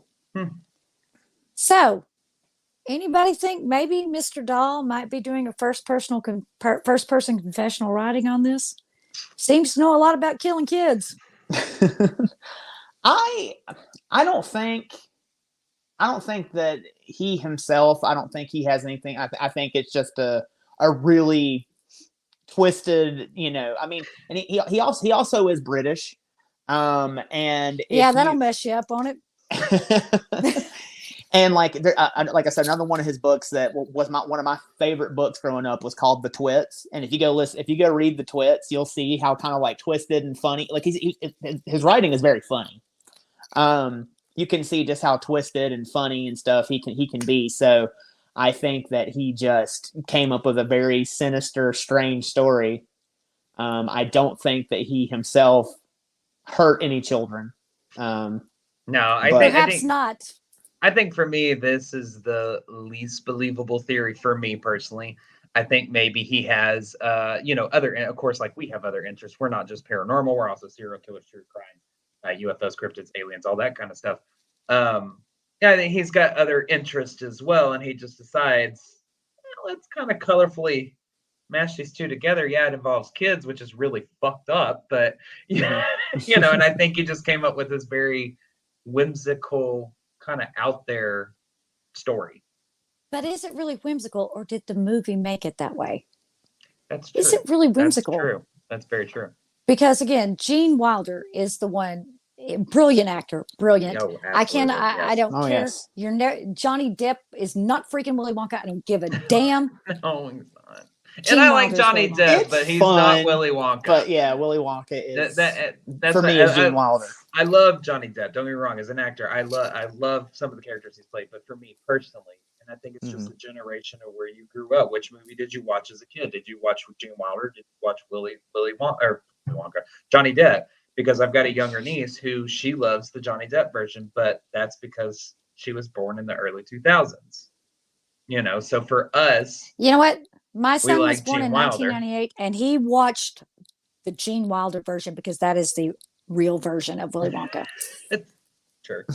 So, anybody think maybe Mr. Dahl might be doing a first-person confessional writing on this? Seems to know a lot about killing kids. I don't think that he himself. I don't think he has anything. I think it's just a really twisted, I mean, and he also is British, and that'll mess you up on it. And like I said, another one of his books that was one of my favorite books growing up was called The Twits. And if you go read The Twits, you'll see how kind of like twisted and funny. Like his writing is very funny. You can see just how twisted and funny and stuff he can be. So I think that he just came up with a very sinister, strange story. I don't think that he himself hurt any children. No, Perhaps not. I think for me, this is the least believable theory for me personally. I think maybe he has, other, of course, like we have other interests. We're not just paranormal. We're also serial killers, true crime, UFOs, cryptids, aliens, all that kind of stuff. Yeah, I think he's got other interests as well. And he just decides, let's kind of colorfully mash these two together. Yeah, it involves kids, which is really fucked up. But, and I think he just came up with this very whimsical, kind of out there story. But is it really whimsical, or did the movie make it that way? That's true. Is it really whimsical? That's true. That's very true. Because again, Gene Wilder is the one, brilliant actor, brilliant. Oh, I don't care. Yes. Johnny Depp is not freaking Willy Wonka. I don't give a damn. No, he's not. Gene And I like Wilder's Johnny Willy Wonka. Depp, It's but he's fun, not Willy Wonka. But yeah, Willy Wonka is That's for me is Gene Wilder. I love Johnny Depp. Don't get me wrong, as an actor, I love some of the characters he's played. But for me personally, and I think it's just a generation of where you grew up. Which movie did you watch as a kid? Did you watch Gene Wilder? Did you watch Willy Wonka or Wonka? Johnny Depp? Because I've got a younger niece who she loves the Johnny Depp version, but that's because she was born in the early 2000s. So for us, You know what? My son was like born Gene in Wilder. 1998, and he watched the Gene Wilder version because that is the real version of Willy Wonka. Sure.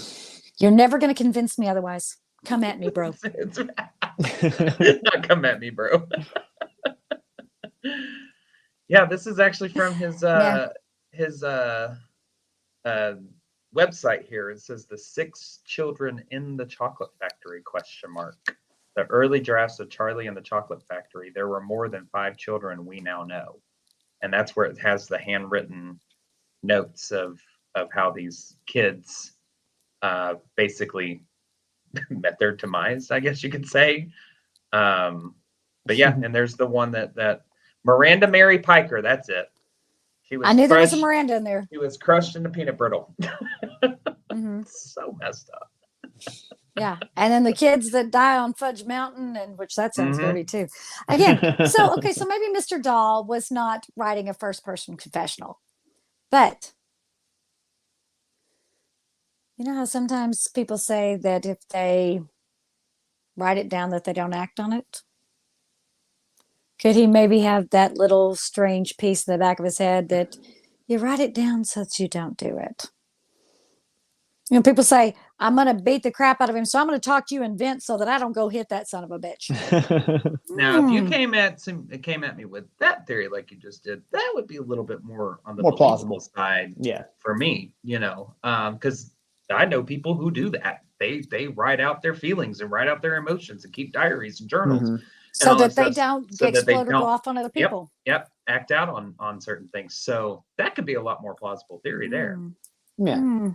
You're never going to convince me otherwise. Come at me, bro. Not come at me, bro. Yeah, this is actually from his website here. It says the 6 children in the chocolate factory ? The early drafts of Charlie and the Chocolate Factory. There were more than 5 children we now know, and that's where it has the handwritten notes of how these kids basically met their demise, I guess you could say. But yeah, and there's the one that Miranda Mary Piker. That's it. I knew there was a Miranda in there. He was crushed into peanut brittle. Mm-hmm. So messed up. Yeah, and then the kids that die on Fudge Mountain, and which that sounds dirty too. Again, so maybe Mr. Dahl was not writing a first-person confessional, but you know how sometimes people say that if they write it down, that they don't act on it. Could he maybe have that little strange piece in the back of his head that you write it down so that you don't do it? People say, I'm going to beat the crap out of him, so I'm going to talk to you and Vince so that I don't go hit that son of a bitch. Now, if you came at me with that theory like you just did, that would be a little bit more on the more plausible side. Yeah. For me, because I know people who do that. They write out their feelings and write out their emotions and keep diaries and journals. So that they don't explode or go off on other people. Yep. Act out on certain things. So that could be a lot more plausible theory there. Yeah.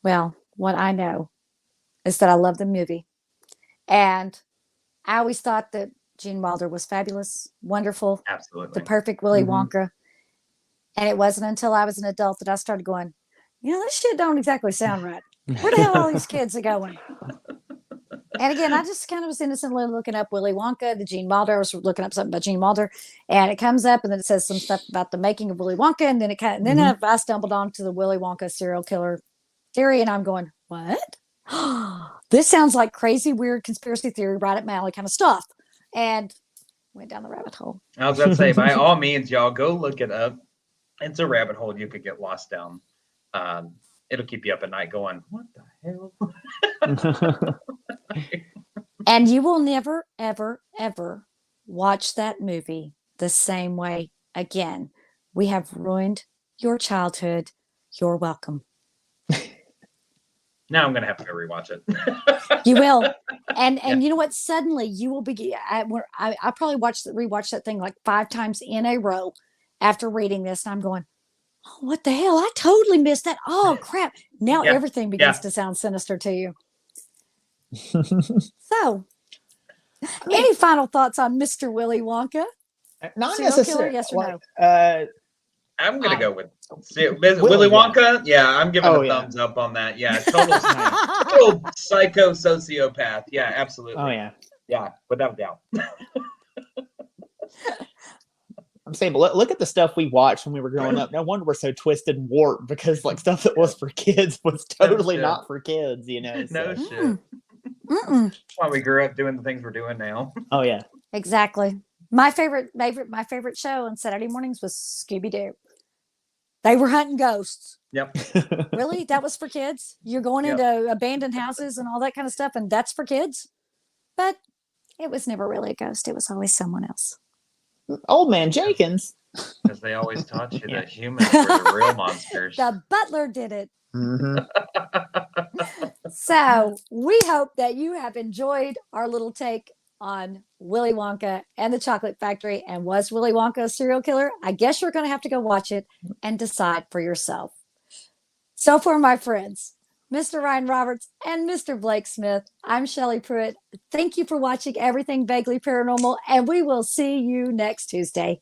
Well, what I know is that I love the movie. And I always thought that Gene Wilder was fabulous, wonderful. Absolutely. The perfect Willy Wonka. And it wasn't until I was an adult that I started going, this shit don't exactly sound right. Where the hell are all these kids are going? And again, I just kind of was innocently looking up Willy Wonka, the Gene Wilder. I was looking up something about Gene Wilder, and it comes up, and then it says some stuff about the making of Willy Wonka, and then I stumbled onto the Willy Wonka serial killer theory, and I'm going, what? This sounds like crazy, weird conspiracy theory, right up my alley kind of stuff, and went down the rabbit hole. I was going to say, by all means, y'all go look it up. It's a rabbit hole you could get lost down. It'll keep you up at night going, what the hell? And you will never, ever, ever watch that movie the same way again. We have ruined your childhood. You're welcome. Now I'm going to have to go rewatch it. You will. And you know what? Suddenly you will be, I probably rewatched that thing like 5 times in a row after reading this. And I'm going, oh, what the hell? I totally missed that. Oh, crap. Now everything begins to sound sinister to you. So, any final thoughts on Mr. Willy Wonka? Not Serial necessarily. Killer, yes or no? I'm going to go with Willy Wonka. Yeah, I'm giving a thumbs up on that. Yeah, total psycho sociopath. Yeah, absolutely. Oh, yeah. Yeah, without a doubt. I'm saying, but look at the stuff we watched when we were growing up. No wonder we're so twisted and warped, because like stuff that was for kids was totally not for kids, you know. No So. shit. Mm-mm. That's why we grew up doing the things we're doing now. Oh yeah. Exactly. My favorite show on Saturday mornings was Scooby Doo. They were hunting ghosts. Yep. Really? That was for kids? You're going Yep. into abandoned houses and all that kind of stuff, and that's for kids? But it was never really a ghost. It was always someone else. Old man Jenkins. Because they always taught you that humans were the real monsters. The butler did it. Mm-hmm. So we hope that you have enjoyed our little take on Willy Wonka and the Chocolate Factory. And was Willy Wonka a serial killer? I guess you're going to have to go watch it and decide for yourself. So for my friends, Mr. Ryan Roberts and Mr. Blake Smith, I'm Shelley Pruitt. Thank you for watching Everything Vaguely Paranormal, and we will see you next Tuesday.